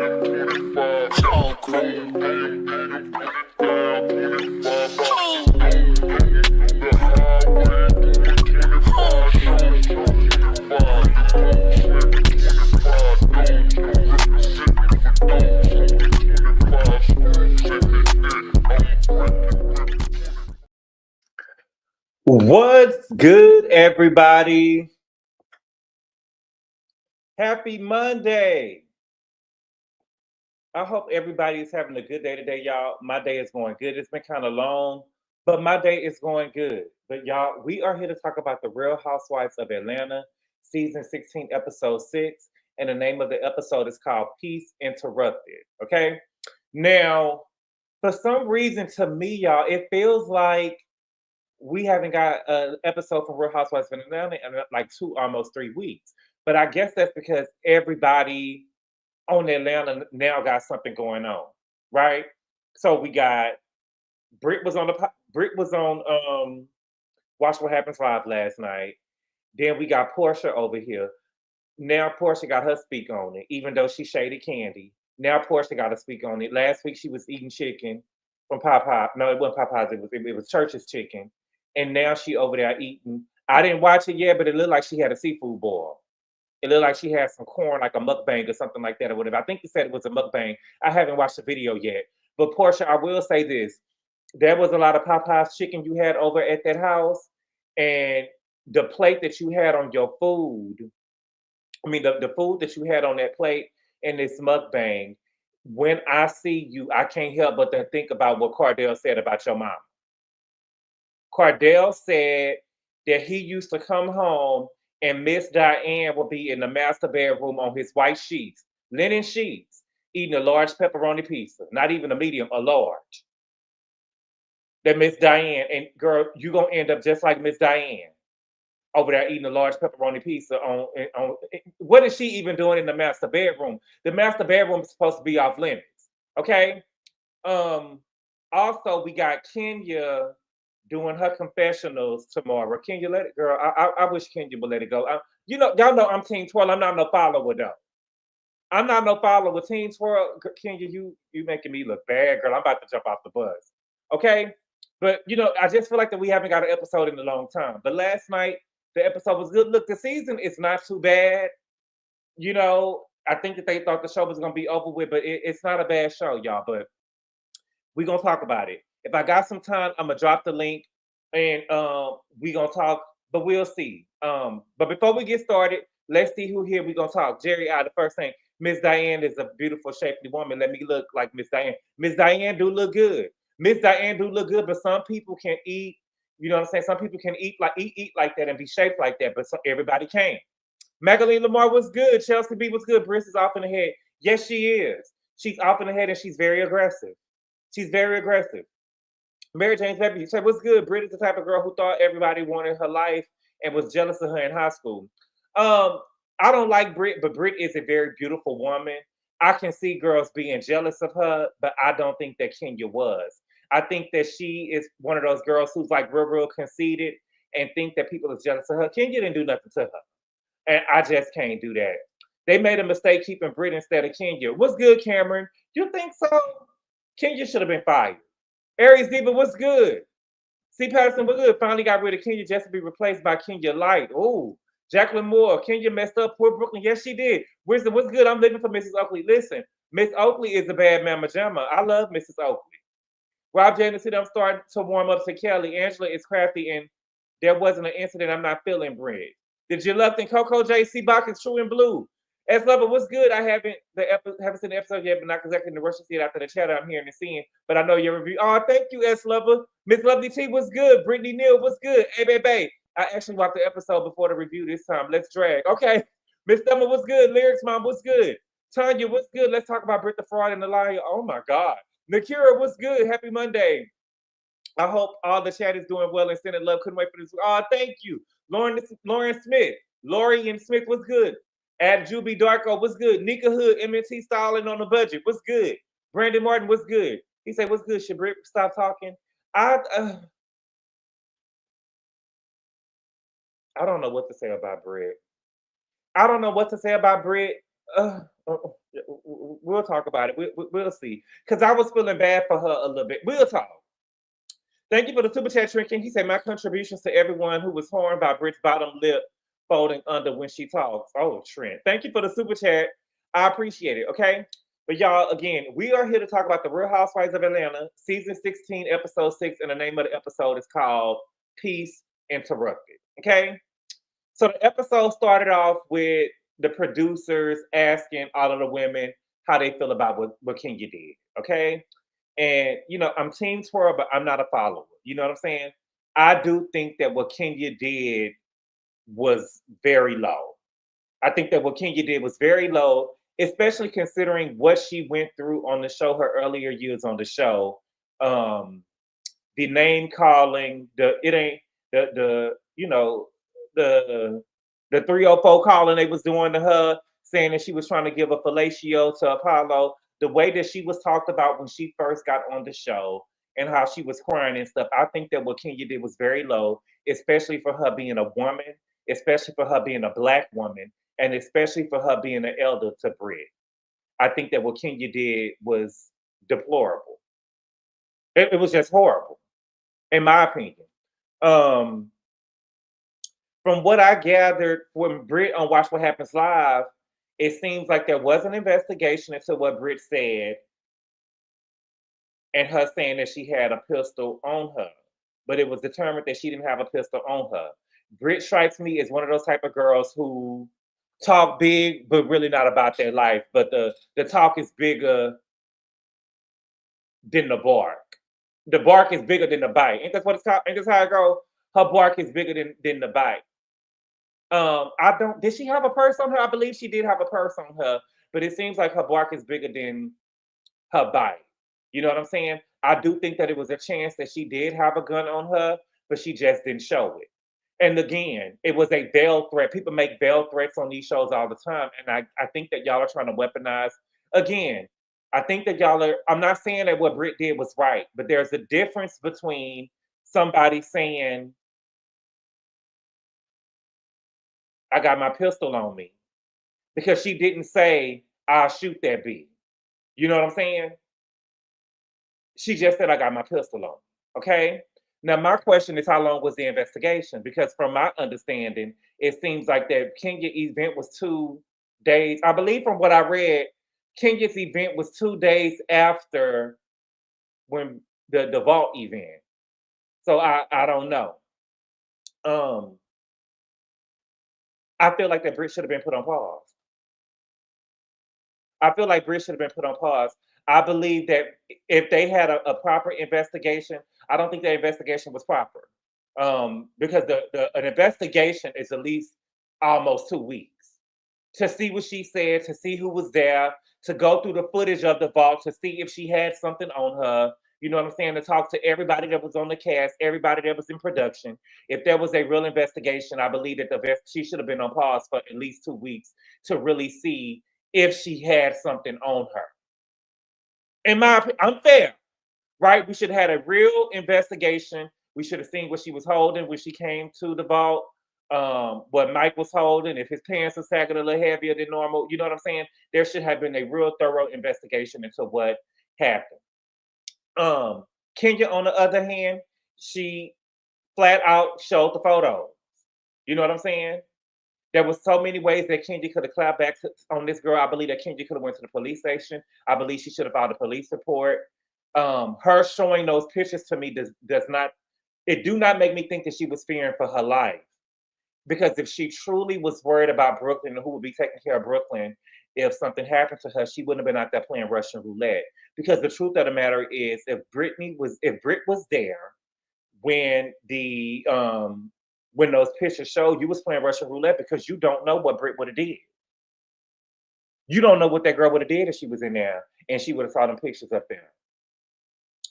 What's good, everybody? Happy Monday. I hope everybody is having a good day today, y'all. My day is going good. It's been kind of long, but my day is going good. But y'all, we are here to talk about the Real Housewives of Atlanta, season 16, episode 6. And the name of the episode is called Peace Interrupted. Okay. Now, for some reason, to me, y'all, it feels like we haven't got an episode from Real Housewives of Atlanta in like almost 3 weeks. But I guess that's because everybody on Atlanta now got something going on, right? So we got Brit was on Watch What Happens Live last night. Then we got Porsha over here. Now Porsha got her speak on it, even though she shaded Candy. Now Porsha got to speak on it. Last week she was eating chicken from Popeye. No, it wasn't Popeyes. It was Church's chicken, and now she over there eating. I didn't watch it yet, but it looked like she had a seafood boil. It looked like she had some corn, like a mukbang or something like that, or whatever. I think you said it was a mukbang. I haven't watched the video yet, but Porsha, I will say this: there was a lot of Popeyes chicken you had over at that house, and the plate that you had on your food. I mean, the food that you had on that plate in this mukbang, when I see you, I can't help but to think about what Cardell said about your mom. Cardell said that he used to come home and Miss Diane would be in the master bedroom on his white sheets, linen sheets, eating a large pepperoni pizza, not even a medium, a large. That Miss Diane, and girl, you're going to end up just like Miss Diane over there eating a large pepperoni pizza on what is she even doing in the master bedroom? The master bedroom is supposed to be off limits. Okay. Also we got Kenya doing her confessionals tomorrow. Kenya, let it, girl. I wish Kenya would let it go. Y'all know I'm Team Twirl. I'm not no follower though. I'm not no follower. Team Twirl. Kenya, you making me look bad, girl. I'm about to jump off the bus. Okay. But I just feel like that we haven't got an episode in a long time. But last night the episode was good. Look, the season is not too bad. I think that they thought the show was gonna be over with, but it's not a bad show, y'all. But we're gonna talk about it. If I got some time, I'm gonna drop the link and we're gonna talk, but we'll see. But before we get started, let's see who here we're gonna talk. Jerry, the first thing, Miss Diane is a beautiful, shapely woman. Let me look like Miss Diane. Miss Diane do look good. Miss Diane do look good, but some people can eat. You know what I'm saying? Some people can eat like that and be shaped like that, but everybody can't. Magdalene Lamar was good. Chelsea B was good. Briss is off in the head. Yes, she is. She's off in the head and she's very aggressive. She's very aggressive. Mary Jane Peppy said, "What's good?" Brit is the type of girl who thought everybody wanted her life and was jealous of her in high school. I don't like Brit, but Brit is a very beautiful woman. I can see girls being jealous of her, but I don't think that Kenya was. I think that she is one of those girls who's like real conceited and think that people are jealous of her. Kenya didn't do nothing to her. And I just can't do that. They made a mistake keeping Brit instead of Kenya. What's good, Cameron? You think so? Kenya should have been fired. Aries Diva, what's good? C. Patterson, what's good? Finally got rid of Kenya just to be replaced by Kenya Light. Oh, Jacqueline Moore, Kenya messed up poor Brooklyn. Yes, she did. Wisdom, what's good? I'm living for Mrs. Oakley. Listen, Miss Oakley is a bad mama jamma. I love Mrs. Oakley. Rob James said, I'm starting to warm up to Kelli. Angela is crafty and there wasn't an incident. I'm not feeling Brit. Did you love and Coco J. C. Bach is true and blue? S Lover, what's good? I haven't seen the episode yet, but not exactly in the rush to see it after the chat I'm hearing and seeing. But I know your review. Oh, thank you, S Lover. Miss Lovely T, what's good? Brittany Neal, what's good? Hey, baby. I actually watched the episode before the review this time. Let's drag. Okay. Miss Thelma, what's good? Lyrics Mom, what's good? Tanya, what's good? Let's talk about Brit the Fraud and the Liar. Oh my God. Nakira, what's good? Happy Monday. I hope all the chat is doing well and sending love. Couldn't wait for this. Oh, thank you. Lauren Smith. Lori and Smith, what's good? Ad Juby Darko, what's good? Nika Hood, MNT styling on the budget, what's good? Brandon Martin, what's good? He said, what's good? Should Brit stop talking? I don't know what to say about Brit. I don't know what to say about Brit. we'll talk about it. We'll see. Because I was feeling bad for her a little bit. We'll talk. Thank you for the super chat, Shrinking. He said, my contributions to everyone who was horned by Brit's bottom lip folding under when she talks. Oh, Trent. Thank you for the super chat. I appreciate it. Okay. But y'all, again, we are here to talk about the Real Housewives of Atlanta, season 16, episode 6, and the name of the episode is called Peace Interrupted. Okay. So the episode started off with the producers asking all of the women how they feel about what Kenya did. Okay. And I'm team Twirl, but I'm not a follower. You know what I'm saying? I do think that what Kenya did was very low. I think that what Kenya did was very low, especially considering what she went through on the show, her earlier years on the show. The name calling, the the 304 calling they was doing to her, saying that she was trying to give a fellatio to Apollo. The way that she was talked about when she first got on the show and how she was crying and stuff, I think that what Kenya did was very low, especially for her being a woman, especially for her being a Black woman, and especially for her being an elder to Brit. I think that what Kenya did was deplorable. It was just horrible, in my opinion. Um, from what I gathered from Brit on Watch What Happens Live, it seems like there was an investigation into what Brit said and her saying that she had a pistol on her, but it was determined that she didn't have a pistol on her. Brit strikes me as one of those type of girls who talk big, but really not about their life. But the talk is bigger than the bark. The bark is bigger than the bite. Ain't that what it's called? Ain't this how it goes? Her bark is bigger than the bite. I don't. Did she have a purse on her? I believe she did have a purse on her, but it seems like her bark is bigger than her bite. You know what I'm saying? I do think that it was a chance that she did have a gun on her, but she just didn't show it. And again, it was a veiled threat. People make veiled threats on these shows all the time, and I think that y'all are trying to weaponize. Again, I think that y'all are. I'm not saying that what Brit did was right, but there's a difference between somebody saying, I got my pistol on me, because she didn't say, I'll shoot that bitch. You know what I'm saying? She just said, I got my pistol on. Okay. Now, my question is, how long was the investigation? Because from my understanding, it seems like that Kenya event was 2 days. I believe from what I read, Kenya's event was 2 days after when the vault event. So I don't know. I feel like that Brit should have been put on pause. I feel like Brit should have been put on pause. I believe that if they had a proper investigation, I don't think the investigation was proper. Because an investigation is at least almost 2 weeks to see what she said, to see who was there, to go through the footage of the vault, to see if she had something on her. You know what I'm saying? To talk to everybody that was on the cast, everybody that was in production. If there was a real investigation, I believe that she should have been on pause for at least 2 weeks to really see if she had something on her. In my opinion, I'm fair, right? We should have had a real investigation. We should have seen what she was holding when she came to the vault, what Mike was holding, if his pants were sagging a little heavier than normal. You know what I'm saying? There should have been a real thorough investigation into what happened. Kenya, on the other hand, she flat out showed the photos. You know what I'm saying? There was so many ways that Kenya could have clapped back on this girl. I believe that Kenya could have went to the police station. I believe she should have filed a police report. Her showing those pictures to me does not, it do not make me think that she was fearing for her life. Because if she truly was worried about Brooklyn and who would be taking care of Brooklyn, if something happened to her, she wouldn't have been out there playing Russian roulette. Because the truth of the matter is, if Brit was there when when those pictures showed, you was playing Russian roulette, because you don't know what Brit would have did. You don't know what that girl would have did if she was in there and she would have saw them pictures up there.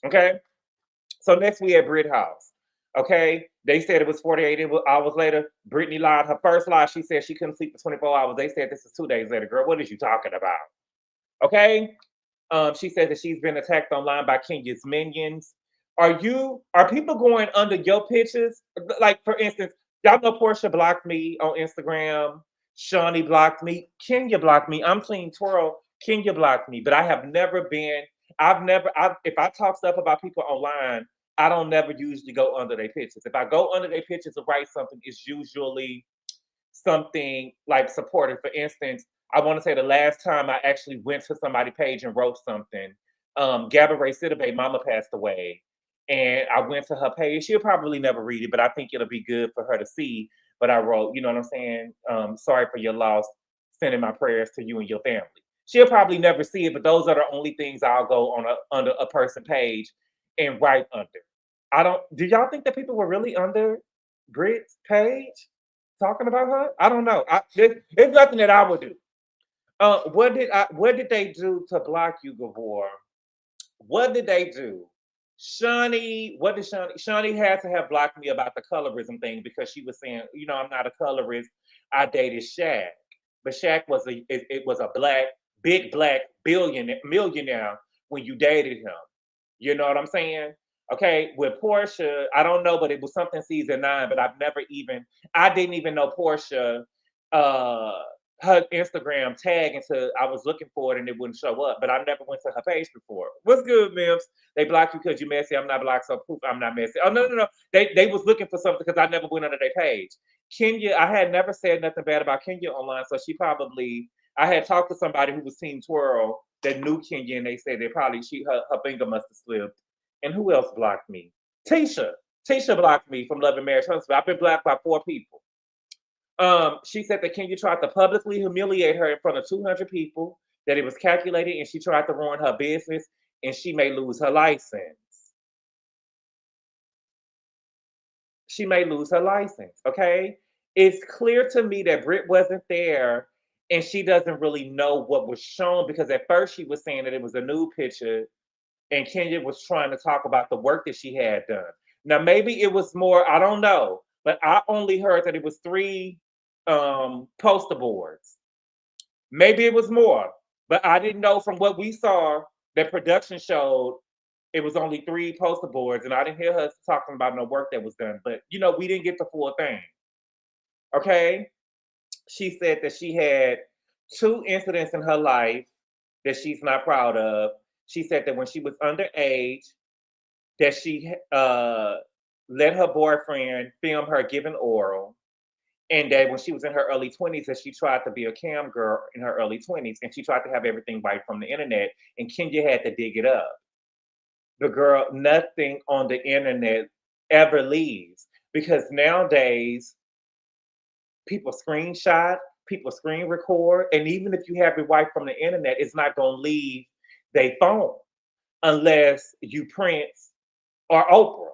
Okay. So next we at Brit house. Okay. They said it was 48 hours later. Brittany lied. Her first lie, she said she couldn't sleep for 24 hours. They said this is 2 days later. Girl, what is you talking about? Okay. She said that she's been attacked online by Kenya's minions. Are people going under your pictures? Like, for instance, y'all know Porsha blocked me on Instagram. Shawnee blocked me. Kenya blocked me. I'm clean twirl. Kenya blocked me. But I have never been, if I talk stuff about people online, I don't never usually go under their pictures. If I go under their pictures to write something, it's usually something like supportive. For instance, I want to say the last time I actually went to somebody's page and wrote something, GABOR Sidibe mama passed away. And I went to her page. She'll probably never read it, but I think it'll be good for her to see. But I wrote, you know what I'm saying? Sorry for your loss. Sending my prayers to you and your family. She'll probably never see it, but those are the only things I'll go on under a person page and write under. I don't. Do y'all think that people were really under Brit's page talking about her? I don't know. It's nothing that I would do. What did they do to block you, Gabor? What did they do? Shawnee, what did Shawnee? Shawnee had to have blocked me about the colorism thing because she was saying, you know, I'm not a colorist. I dated Shaq, but Shaq was it was a black, big black millionaire when you dated him. You know what I'm saying? Okay, with Porsha, I don't know, but it was something season 9. But I didn't even know Porsha. Her Instagram tag until I was looking for it and it wouldn't show up. But I never went to her page before. What's good, Mims? They blocked you because you messy. I'm not blocked, so poof, I'm not messy. Oh no. They was looking for something because I never went under their page. Kenya, I had never said nothing bad about Kenya online, so she probably. I had talked to somebody who was Team Twirl that knew Kenya, and they said they probably her finger must have slipped. And who else blocked me? Tisha. Tisha blocked me from Love and Marriage Huntsville. I've been blocked by 4 people. She said that Kenya tried to publicly humiliate her in front of 200 people, that it was calculated, and she tried to ruin her business, and she may lose her license. She may lose her license, okay? It's clear to me that Brit wasn't there, and she doesn't really know what was shown, because at first she was saying that it was a nude picture, and Kenya was trying to talk about the work that she had done. Now, maybe it was more, I don't know, but I only heard that it was 3 poster boards. Maybe it was more, but I didn't know from what we saw that production showed it was only 3 poster boards, and I didn't hear her talking about no work that was done. But you know, we didn't get the full thing. Okay. She said that she had 2 incidents in her life that she's not proud of. She said that when she was underage, that she let her boyfriend film her giving oral. And that when she was in her early 20s, that she tried to be a cam girl in her early 20s, and she tried to have everything right from the internet, and Kenya had to dig it up. The girl, nothing on the internet ever leaves, because nowadays people screenshot, people screen record, and even if you have it right from the internet, it's not going to leave their phone unless you Prince or Oprah.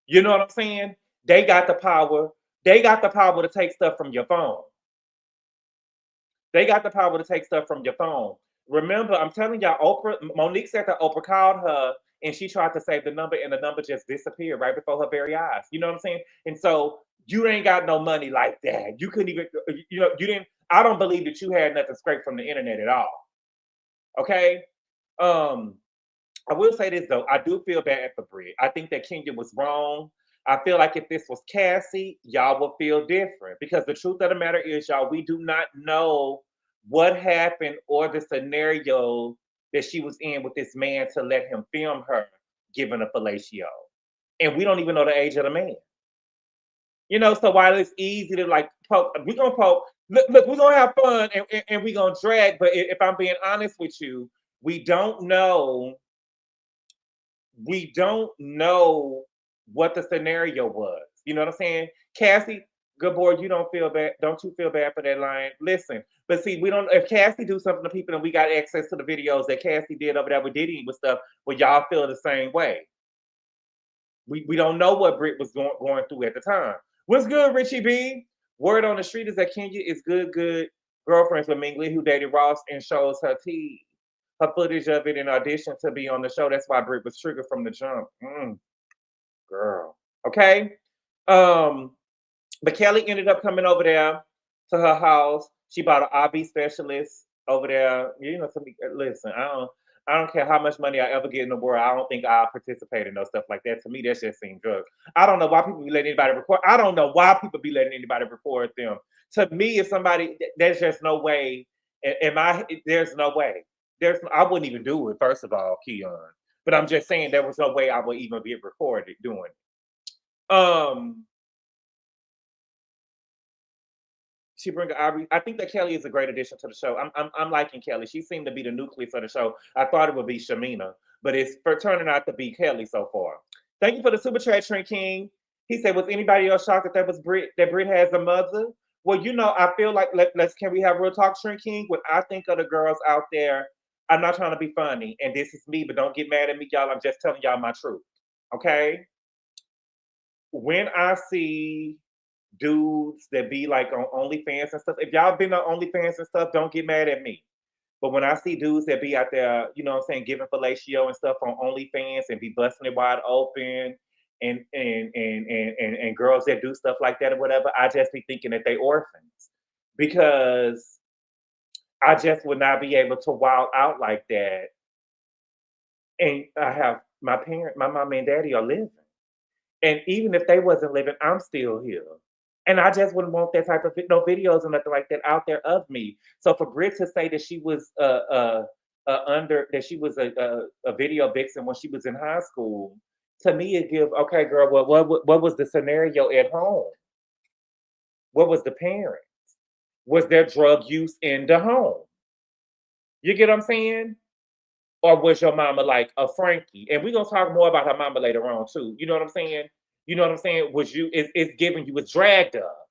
You know what I'm saying? They got the power. They got the power to take stuff from your phone. They got the power to take stuff from your phone. Remember, I'm telling y'all, Oprah, Monique said that Oprah called her and she tried to save the number, and the number just disappeared right before her very eyes. You know what I'm saying? And so you ain't got no money like that. You couldn't even, you know, you didn't, I don't believe that you had nothing scraped from the internet at all. Okay? I will say this though, I do feel bad for Brit. I think that Kenya was wrong. I feel like if this was Cassie, y'all would feel different, because the truth of the matter is, y'all, we do not know what happened or the scenario that she was in with this man to let him film her giving a fellatio. And we don't even know the age of the man. You know, so while it's easy to like poke, we're gonna poke, look, we're gonna have fun and we're gonna drag, but if I'm being honest with you, we don't know what the scenario was. You know what I'm saying? Cassie, Gabor, you don't feel bad. Don't you feel bad for that line? Listen, but see, we don't. If Cassie do something to people and we got access to the videos that Cassie did over there with Diddy with stuff, well, y'all feel the same way. We don't know what Brit was going through at the time. What's good, Richie B? Word on the street is that Kenya is good girlfriends with Mingli, who dated Ross, and shows her teeth. Her footage of it in audition to be on the show. That's why Brit was triggered from the jump. Girl. Okay. But Kelli ended up coming over there to her house. She bought an RV specialist over there. You know, listen, I I don't care how much money I ever get in the world. I don't think I'll participate in no stuff like that. To me, that just seems drugs. I don't know why people be letting anybody record. I don't know why people be letting anybody record them. To me, if somebody, there's just no way. There's no way. I wouldn't even do it. First of all, Keon. But I'm just saying there was no way I would even be recorded doing it. She bring Aubrey. I think that Kelli is a great addition to the show. I'm liking Kelli. She seemed to be the nucleus of the show. I thought it would be Shamina, but it's for turning out to be Kelli so far. Thank you for the super chat, Trent King. He said, was anybody else shocked that was Brit? That Brit has a mother? Well, I feel like can we have real talk, Trent King? When I think of the girls out there, I'm not trying to be funny, and this is me, but don't get mad at me, y'all. I'm just telling y'all my truth. Okay? When I see dudes that be like on OnlyFans and stuff, if y'all been on OnlyFans and stuff, don't get mad at me. But when I see dudes that be out there, you know what I'm saying, giving fellatio and stuff on OnlyFans and be busting it wide open, and girls that do stuff like that or whatever, I just be thinking that they orphans, because I just would not be able to wild out like that. And I have my mom and daddy are living. And even if they wasn't living, I'm still here. And I just wouldn't want that type of no videos or nothing like that out there of me. So for Brit to say that she was a video vixen when she was in high school, to me it give, okay, girl, what was the scenario at home? What was the parents? Was there drug use in the home? You get what I'm saying? Or was your mama like a Frankie? And we're gonna talk more about her mama later on too. You know what I'm saying? You know what I'm saying? It's given you was dragged up.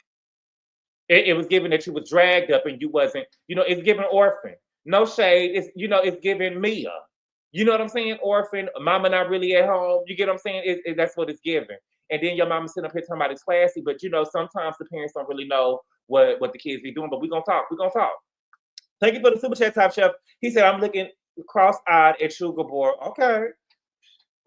It was given that you was dragged up and you wasn't, it's given orphan. No shade. It's given Mia. You know what I'm saying? Orphan, mama not really at home. You get what I'm saying? That's what it's given. And then your mama sitting up here talking about it's classy, but sometimes the parents don't really know what the kids be doing. But we're gonna talk. We're gonna talk. Thank you for the super chat, Top Chef. He said, I'm looking cross-eyed at GGABOR.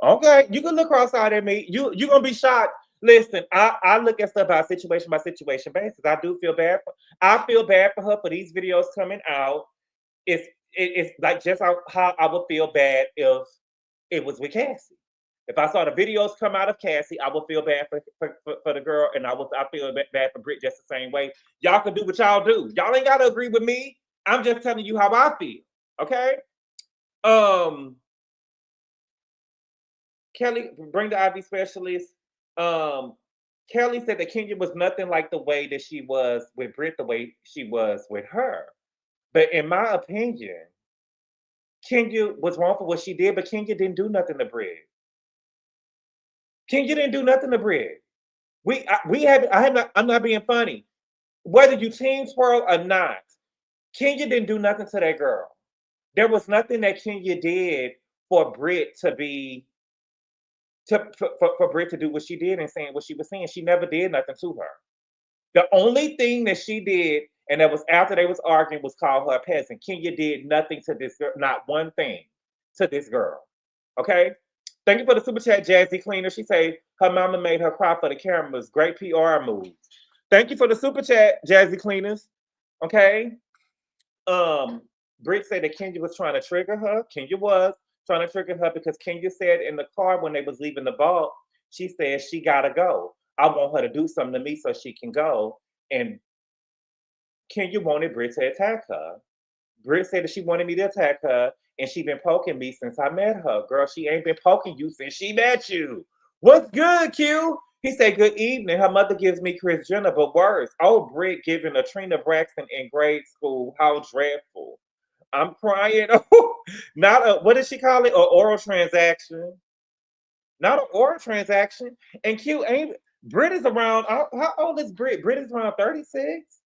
Okay, you can look cross-eyed at me. You're gonna be shocked. Listen, I look at stuff by situation basis. I do feel bad. I feel bad for her for these videos coming out. It's like just how I would feel bad if it was with Cassie. If I saw the videos come out of Cassie, I would feel bad for the girl, and I feel bad for Brit just the same way. Y'all can do what y'all do. Y'all ain't gotta agree with me. I'm just telling you how I feel. Okay. Kelli, bring the IV specialist. Kelli said that Kenya was nothing like the way that she was with Brit, the way she was with her. But in my opinion, Kenya was wrong for what she did, but Kenya didn't do nothing to Brit. Kenya didn't do nothing to Brit. I'm not being funny. Whether you team twirl or not, Kenya didn't do nothing to that girl. There was nothing that Kenya did for Brit for Brit to do what she did and saying what she was saying. She never did nothing to her. The only thing that she did, and that was after they was arguing, was call her a peasant. Kenya did nothing to this girl, not one thing to this girl. Okay? Thank you for the super chat, Jazzy Cleaner. She say her mama made her cry for the cameras. Great PR move. Thank you for the super chat, Jazzy Cleaners. Okay? Brit said that Kenya was trying to trigger her. Kenya was trying to trigger her because Kenya said in the car when they was leaving the vault, she said she gotta go. I want her to do something to me so she can go. And Kenya wanted Brit to attack her. Brit said that she wanted me to attack her, and she been poking me since I met her. Girl, she ain't been poking you since she met you. What's good, Q? He said, good evening. Her mother gives me Kris Jenner, but worse. Oh, Brit giving a Trina Braxton in grade school. How dreadful. I'm crying. What did she call it? An oral transaction. Not an oral transaction. And Q ain't, Brit is around, how old is Brit? Brit is around 36.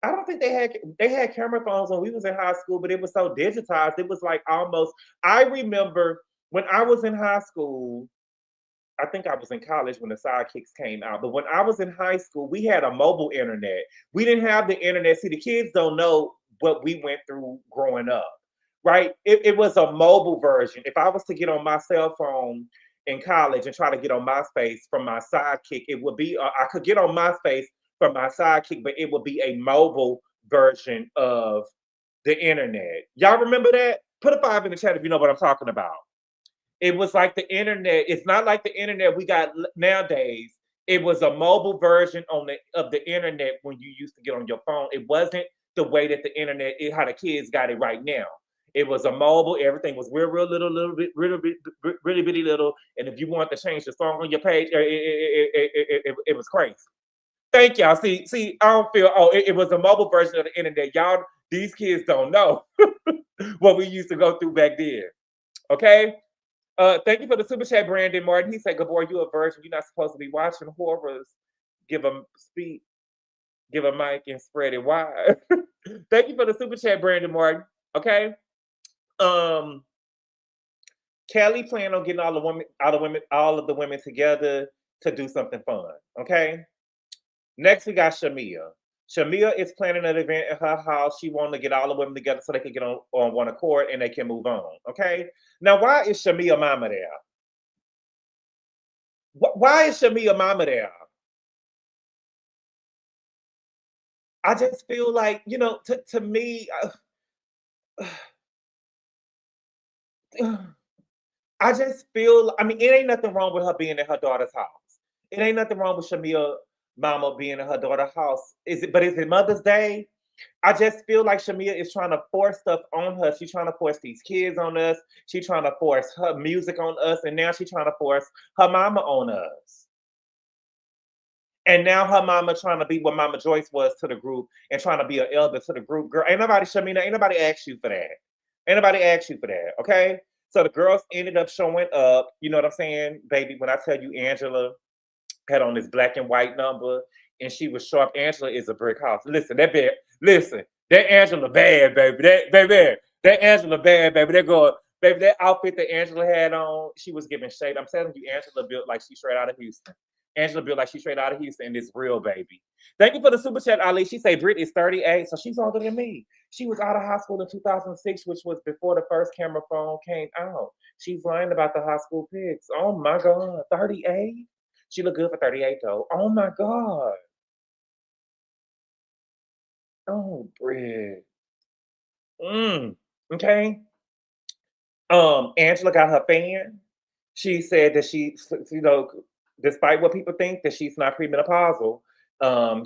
I don't think they had camera phones when we was in high school, but it was so digitized. It was like almost, I remember when I was in high school, I think I was in college when the Sidekicks came out, but when I was in high school, we had a mobile internet. We didn't have the internet. See, the kids don't know what we went through growing up, right? It was a mobile version. If I was to get on my cell phone in college and try to get on MySpace from my sidekick, it would be, I could get on MySpace from my sidekick, but it would be a mobile version of the internet. Y'all remember that? Put a 5 in the chat if you know what I'm talking about. It was like the internet. It's not like the internet we got nowadays. It was a mobile version of the internet when you used to get on your phone. It wasn't the way that the internet is how the kids got it right now. It was a mobile. Everything was real really bitty little. And if you want to change the song on your page, it was crazy. Thank y'all. See, I don't feel. Oh, it was a mobile version of the internet. Y'all, these kids don't know what we used to go through back then. Okay. Thank you for the super chat, Brandon Martin. He said, "Gabor, you a virgin. You're not supposed to be watching horrors. Give a speak, give a mic, and spread it wide." Thank you for the super chat, Brandon Martin. Okay. Kelli planned on getting all of the women together to do something fun. Okay. Next, we got Shamia. Shamia is planning an event at her house. She wanted to get all the women together so they can get on one accord and they can move on. Okay. Now, why is Shamia mama there? Why is Shamia mama there? I just feel like, to me, I just feel, I mean, it ain't nothing wrong with her being in her daughter's house. It ain't nothing wrong with Shamia mama being in her daughter's house. But is it Mother's Day? I just feel like Shamia is trying to force stuff on her. She's trying to force these kids on us. She's trying to force her music on us. And now she's trying to force her mama on us. And now her mama trying to be what Mama Joyce was to the group and trying to be an elder to the group. Girl, ain't nobody, Shamina, ain't nobody asked you for that. Ain't nobody asked you for that, okay? So the girls ended up showing up. You know what I'm saying, baby? When I tell you Angela had on this black and white number and she was sharp. Angela is a brick house. Listen, that Angela bad, baby. That Angela bad, baby. That girl, baby, that outfit that Angela had on, she was giving shade. I'm telling you, Angela built like she's straight out of Houston. Angela built like she's straight out of Houston, and it's real, baby. Thank you for the super chat, Ali. She say Brit is 38, so she's older than me. She was out of high school in 2006, which was before the first camera phone came out. She's lying about the high school pics. Oh my God, 38? She look good for 38 though. Oh my God. Oh, Brit. Okay. Angela got her fan. She said that she, despite what people think that she's not premenopausal,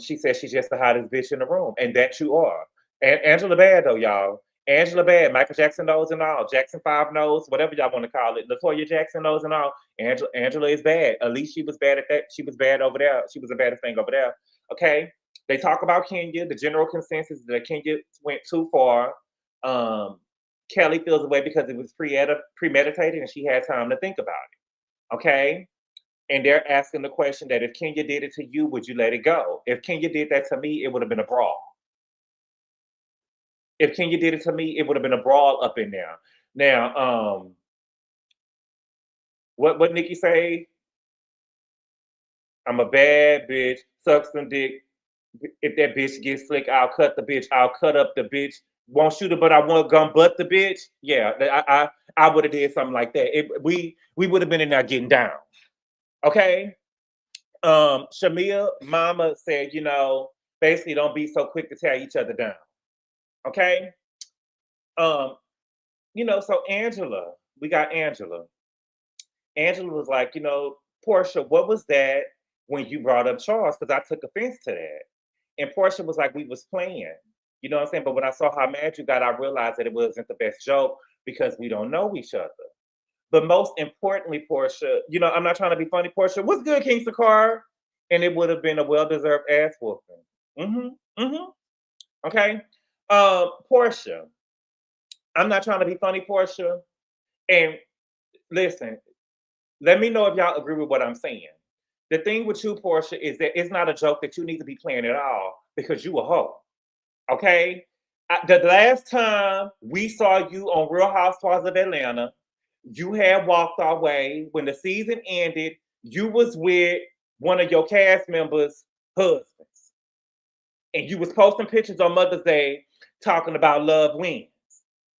she says she's just the hottest bitch in the room, and that you are. And Angela bad though, y'all. Angela bad. Michael Jackson knows and all. Jackson 5 knows, whatever y'all want to call it. Latoya Jackson knows and all. Angela is bad. At least she was bad at that. She was bad over there. She was the baddest thing over there. Okay. They talk about Kenya. The general consensus is that Kenya went too far. Kelli feels away because it was premeditated and she had time to think about it. Okay. And they're asking the question that if Kenya did it to you, would you let it go? If Kenya did that to me, it would have been a brawl. If Kenya did it to me, it would have been a brawl up in there. Now, what Nikki say? I'm a bad bitch, suck some dick. If that bitch gets slick, I'll cut the bitch. I'll cut up the bitch. Won't shoot her, but I want gun butt the bitch. Yeah, I would have did something like that. We would have been in there getting down. Okay. Shamia mama said, basically don't be so quick to tear each other down. Okay. So Angela, we got Angela. Angela was like, Porsha, what was that when you brought up Charles? Because I took offense to that. And Porsha was like, we was playing. You know what I'm saying? But when I saw how mad you got, I realized that it wasn't the best joke because we don't know each other. But most importantly, Porsha, I'm not trying to be funny, Porsha. What's good, Kingston Carr? And it would have been a well-deserved ass whooping. Okay. Porsha, I'm not trying to be funny, Porsha. And listen, let me know if y'all agree with what I'm saying. The thing with you, Porsha, is that it's not a joke that you need to be playing at all because you a hoe. Okay? The last time we saw you on Real Housewives of Atlanta, you had walked our way. When the season ended, you was with one of your cast members' husbands. And you was posting pictures on Mother's Day talking about love wins.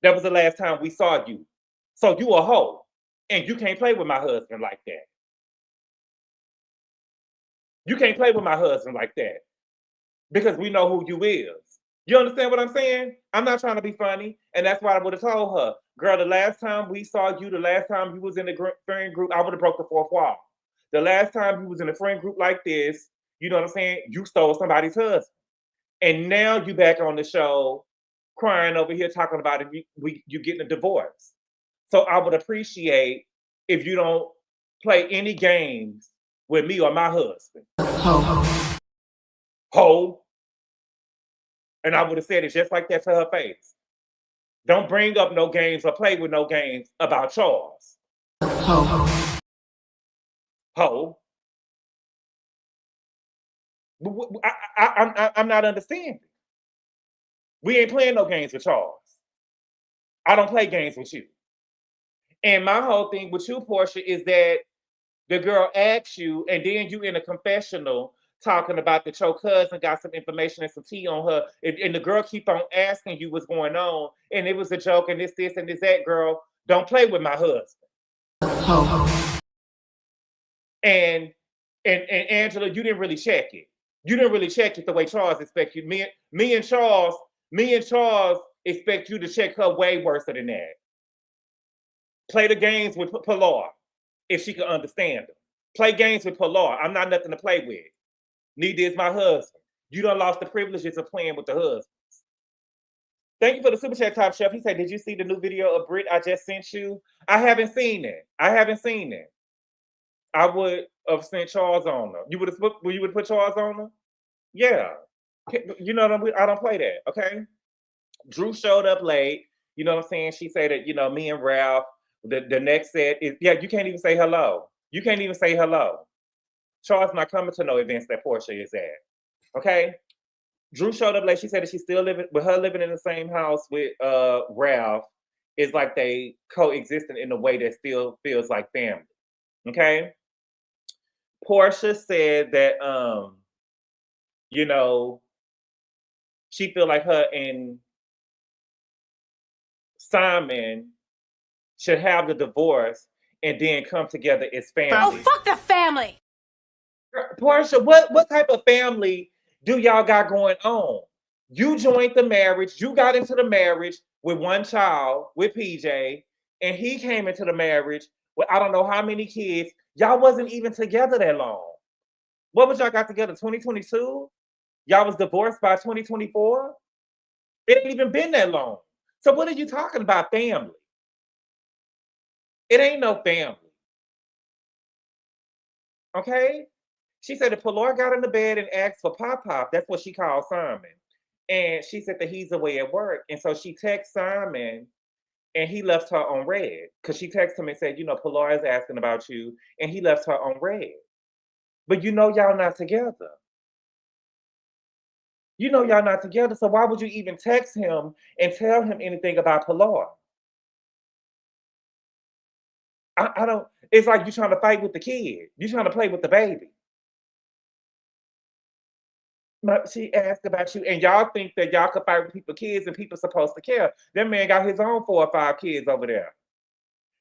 That was the last time we saw you. So you a hoe. And you can't play with my husband like that. You can't play with my husband like that. Because we know who you is. You understand what I'm saying? I'm not trying to be funny. And that's why I would have told her. Girl, the last time we saw you, the last time you was in the friend group, I would have broke the fourth wall. The last time you was in a friend group like this, you know what I'm saying? You stole somebody's husband. And now you back on the show crying over here talking about it, you getting a divorce. So I would appreciate if you don't play any games with me or my husband. Ho. And I would have said it just like that to her face. Don't bring up no games or play with no games about Charles. Ho. I'm not understanding. We ain't playing no games with Charles. I don't play games with you. And my whole thing with you, Porsha, is that the girl asks you, and then you in a confessional talking about that your cousin got some information and some tea on her, and the girl keep on asking you what's going on, and it was a joke, and this, and this, that. Girl, don't play with my husband. And Angela, you didn't really check it. You didn't really check it the way Charles expect you. Me and Charles expect you to check her way worse than that. Play the games with Pilar if she can understand them. Play games with Pilar. I'm not nothing to play with. Neither is my husband. You done lost the privileges of playing with the husbands. Thank you for the super chat, Top Chef. He said, did you see the new video of Brit I just sent you? I haven't seen it. I would have sent Charles on her. You would have put Charles on her? Yeah. You know, I don't play that, okay? Drew showed up late. You know what I'm saying? She said that, you know, me and Ralph, the next set is, yeah, you can't even say hello. You can't even say hello. Charles not coming to no events that Porsha is at, okay? Drew showed up late. She said that she's still living, with her living in the same house with Ralph, it's like they coexisting in a way that still feels like family, okay? Porsha said that, you know, she feel like her and Simon should have the divorce and then come together as family. Oh, fuck the family! Porsha, what type of family do y'all got going on? You joined the marriage. You got into the marriage with one child, with PJ, and he came into the marriage with I don't know how many kids. Y'all wasn't even together that long. What was y'all got together, 2022? Y'all was divorced by 2024? It ain't even been that long. So what are you talking about, family? It ain't no family. Okay? She said that Pilar got in the bed and asked for Pop. That's what she called Simon. And she said that he's away at work. And so she texted Simon and he left her on red. Because she texted him and said, you know, Pilar is asking about you. And he left her on red. But you know y'all not together. You know y'all not together. So why would you even text him and tell him anything about Pilar? I don't, it's like you trying to fight with the kid. You trying to play with the baby. But she asked about you, and y'all think that y'all could fight with people's kids and people supposed to care. That man got his own 4 or 5 kids over there.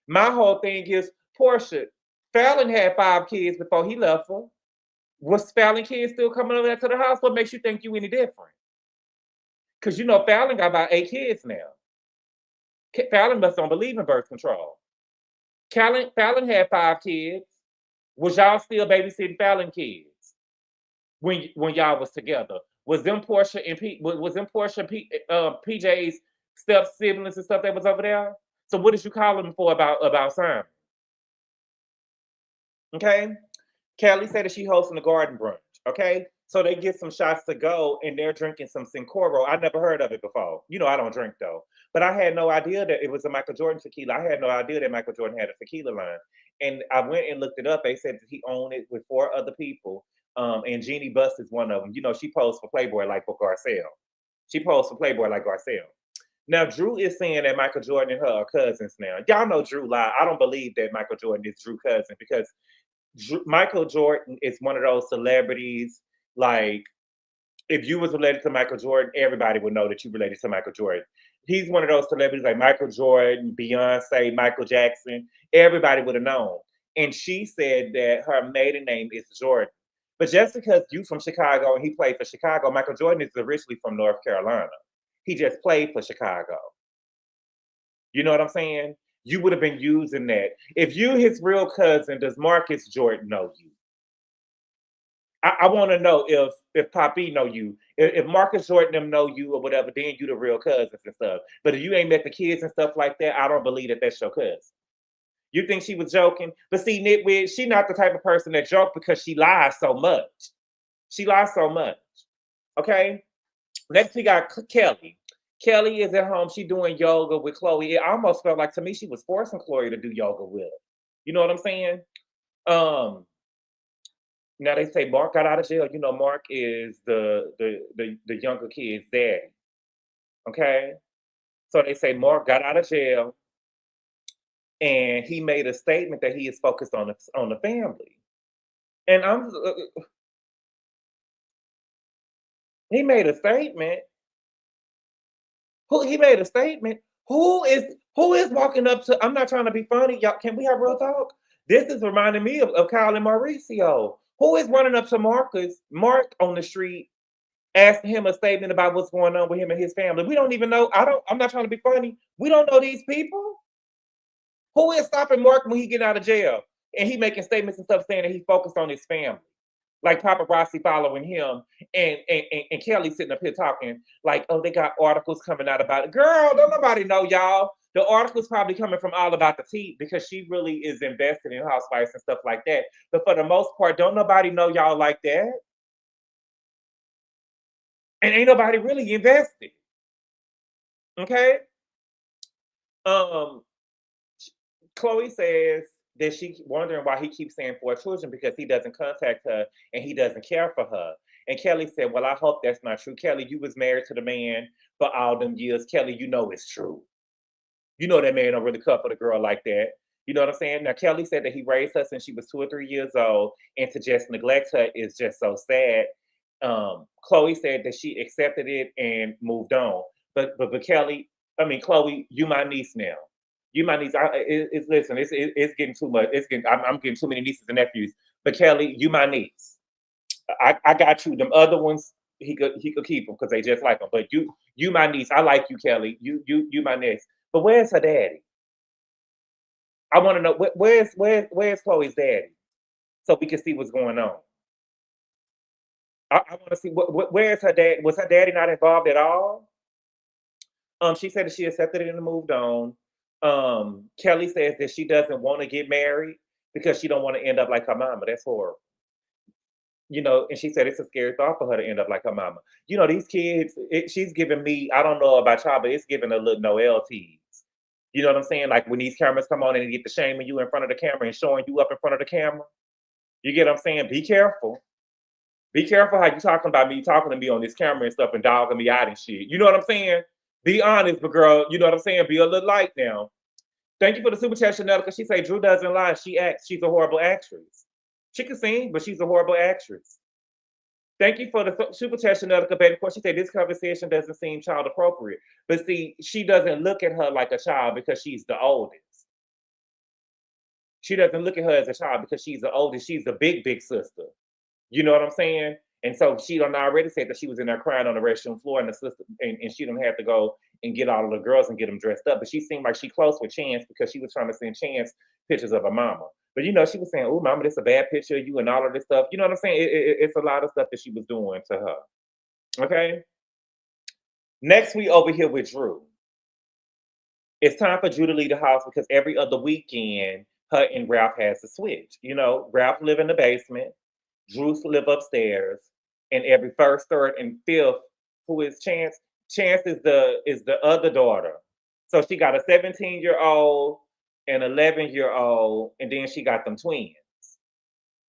My whole thing is, Porsha, Fallon had 5 kids before he left her. Was Fallon kids still coming over there to the house? What makes you think you any different? Because you know Fallon got about 8 kids now. Fallon must don't believe in birth control. Fallon had 5 kids. Was y'all still babysitting Fallon kids when y'all was together? Was them Porsha and PJ's step siblings and stuff that was over there? So what did you call them for about Simon? Okay, Kelli said that she hosting a garden brunch. Okay, so they get some shots to go and they're drinking some Sincoro. I never heard of it before. You know I don't drink though, but I had no idea that it was a Michael Jordan tequila. I had no idea that Michael Jordan had a tequila line, and I went and looked it up. They said that he owned it with 4 other people. And Jeannie Buss is one of them. You know, she posed for Playboy like for Garcelle. She posed for Playboy like Garcelle. Now, Drew is saying that Michael Jordan and her are cousins now. Y'all know Drew lied. I don't believe that Michael Jordan is Drew's cousin because Michael Jordan is one of those celebrities, like, if you was related to Michael Jordan, everybody would know that you related to Michael Jordan. He's one of those celebrities like Michael Jordan, Beyonce, Michael Jackson. Everybody would have known. And she said that her maiden name is Jordan. But just because you from Chicago and he played for Chicago, Michael Jordan is originally from North Carolina. He just played for Chicago. You know what I'm saying? You would have been using that. If you his real cousin, does Marcus Jordan know you? I want to know if Poppy know you, if Marcus Jordan them know you or whatever, then you the real cousins and stuff. But if you ain't met the kids and stuff like that, I don't believe that that's your cousin. You think she was joking? But see, Nitwit, she not the type of person that joke because she lies so much. She lies so much. Okay. Next we got Kelly. Kelly is at home. She doing yoga with Chloe. It almost felt like to me she was forcing Chloe to do yoga with her. You know what I'm saying? Um, Now they say Mark got out of jail. You know, Mark is the younger kid's daddy. Okay, so they say Mark got out of jail and he made a statement that he is focused on the family. And he made a statement. Who he made a statement? Who is walking up to? I'm not trying to be funny, y'all. Can we have real talk? This is reminding me of Kyle and Mauricio. Who is running up to Mark on the street asking him a statement about what's going on with him and his family. We don't even know. I'm not trying to be funny. We don't know these people. Who is stopping Mark when he get out of jail? And he making statements and stuff saying that he focused on his family. Like paparazzi following him and Kelly sitting up here talking like, oh, they got articles coming out about it. Girl, don't nobody know, y'all. The article's probably coming from All About the Tea because she really is invested in Housewives and stuff like that. But for the most part, don't nobody know y'all like that. And ain't nobody really invested. Okay. Um, Chloe says that she wondering why he keeps saying 4 children because he doesn't contact her and he doesn't care for her. And Kelly said, well, I hope that's not true. Kelly, you was married to the man for all them years. Kelly, you know it's true. You know that man don't really cover the girl like that. You know what I'm saying? Now Kelly said that he raised her since she was 2 or 3 years old, and to just neglect her is just so sad. Chloe said that she accepted it and moved on. But Kelly, I mean Chloe, you my niece now. You my niece. Listen, it's getting too much. I'm getting too many nieces and nephews. But Kelly, you my niece. I got you. Them other ones, he could keep them because they just like them. But you my niece. I like you, Kelly. You my niece. But where's her daddy? I want to know where's Chloe's daddy, so we can see what's going on. I want to see where's her dad. Was her daddy not involved at all? She said that she accepted it and moved on. Kelly says that she doesn't want to get married because she don't want to end up like her mama. That's horrible. You know, and she said it's a scary thought for her to end up like her mama. You know, these kids, she's giving me, I don't know about y'all, but it's giving a little Noel tease. You know what I'm saying? Like when these cameras come on and they get to shaming you in front of the camera and showing you up in front of the camera. You get what I'm saying? Be careful. Be careful how you talking about me, talking to me on this camera and stuff and dogging me out and shit. You know what I'm saying? Be honest, but girl, you know what I'm saying? Be a little light now. Thank you for the super chat, Chanel, because she say Drew doesn't lie. She acts. She's a horrible actress. She can sing, but she's a horrible actress. Thank you for the super chat, Chanel, baby. Of course, she said this conversation doesn't seem child appropriate. But see, she doesn't look at her like a child because she's the oldest. She doesn't look at her as a child because she's the oldest. She's the big sister. You know what I'm saying? And so she done already said that she was in there crying on the restroom floor, and the sister and she don't have to go and get all of the girls and get them dressed up. But she seemed like she close with Chance because she was trying to send Chance pictures of her mama. But you know, she was saying, "Oh, mama, this is a bad picture of you," and all of this stuff. You know what I'm saying? It's a lot of stuff that she was doing to her. Okay. Next, we over here with Drew. It's time for Drew to leave the house because every other weekend, her and Ralph has to switch. You know, Ralph live in the basement. Drew live upstairs, and every first, third, and fifth, who is Chance? Chance is the other daughter. So she got a 17-year-old, an 11-year-old, and then she got them twins.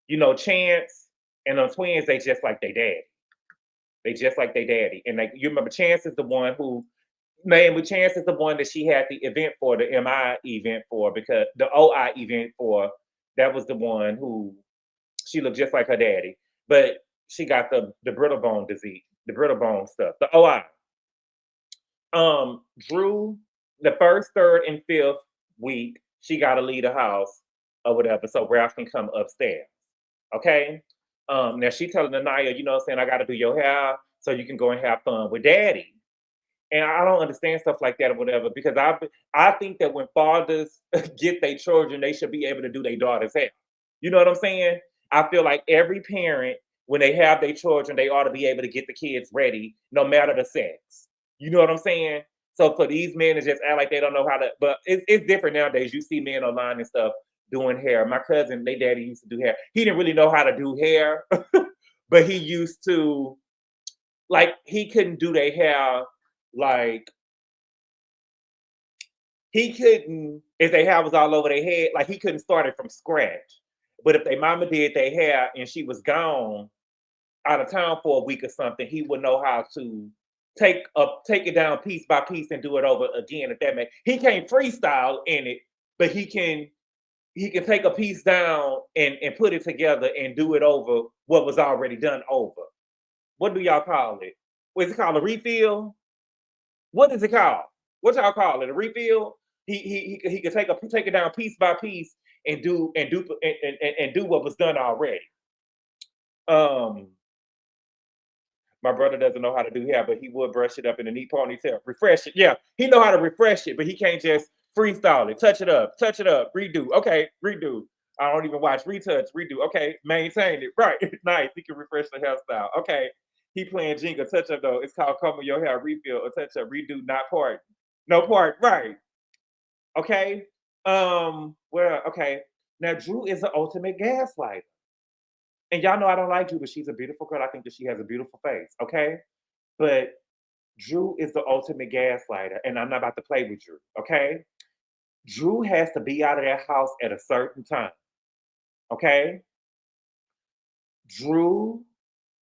You know, Chance and them twins, they just like their daddy. They just like their daddy. And like you remember, Chance is the one who man with Chance is the one that she had the event for, the MI event for, because the OI event for, that was the one who she looked just like her daddy, but she got the brittle bone disease, the brittle bone stuff, the OI. Drew, the first, third, and fifth week, she got to leave the house or whatever, so Ralph can come upstairs. Okay. Now she telling Anaya, you know what I'm saying, I got to do your hair so you can go and have fun with daddy. And I don't understand stuff like that or whatever because I think that when fathers get their children, they should be able to do their daughter's hair. You know what I'm saying? I feel like every parent, when they have their children, they ought to be able to get the kids ready, no matter the sex. You know what I'm saying? So for these men to just act like they don't know how to, but it's different nowadays. You see men online and stuff doing hair. My cousin, they daddy used to do hair. He didn't really know how to do hair, but he used to, like, he couldn't do their hair like he couldn't, if their hair was all over their head, like he couldn't start it from scratch. But if their mama did their hair and she was gone out of town for a week or something, he would know how to take it down piece by piece and do it over again. If that makes, he can't freestyle in it, but he can take a piece down and put it together and do it over what was already done over. What do y'all call it? What's it called? A refill? What is it called? What y'all call it? A refill? He could take it down piece by piece and do what was done already. Um, my brother doesn't know how to do hair, but he would brush it up in a neat ponytail, refresh it. Yeah, he know how to refresh it, but he can't just freestyle it. Touch it up, redo. Okay, redo. I don't even watch retouch, redo. Okay, maintain it. Right, nice. He can refresh the hairstyle. Okay, he playing Jenga. Touch up though. It's called comb your hair, refill, or touch up, redo, not part. No part. Right. Okay. Well, okay. Now Drew is the ultimate gaslighter. And y'all know I don't like Drew, but she's a beautiful girl. I think that she has a beautiful face. Okay. But Drew is the ultimate gaslighter, and I'm not about to play with Drew. Okay. Drew has to be out of that house at a certain time. Okay. Drew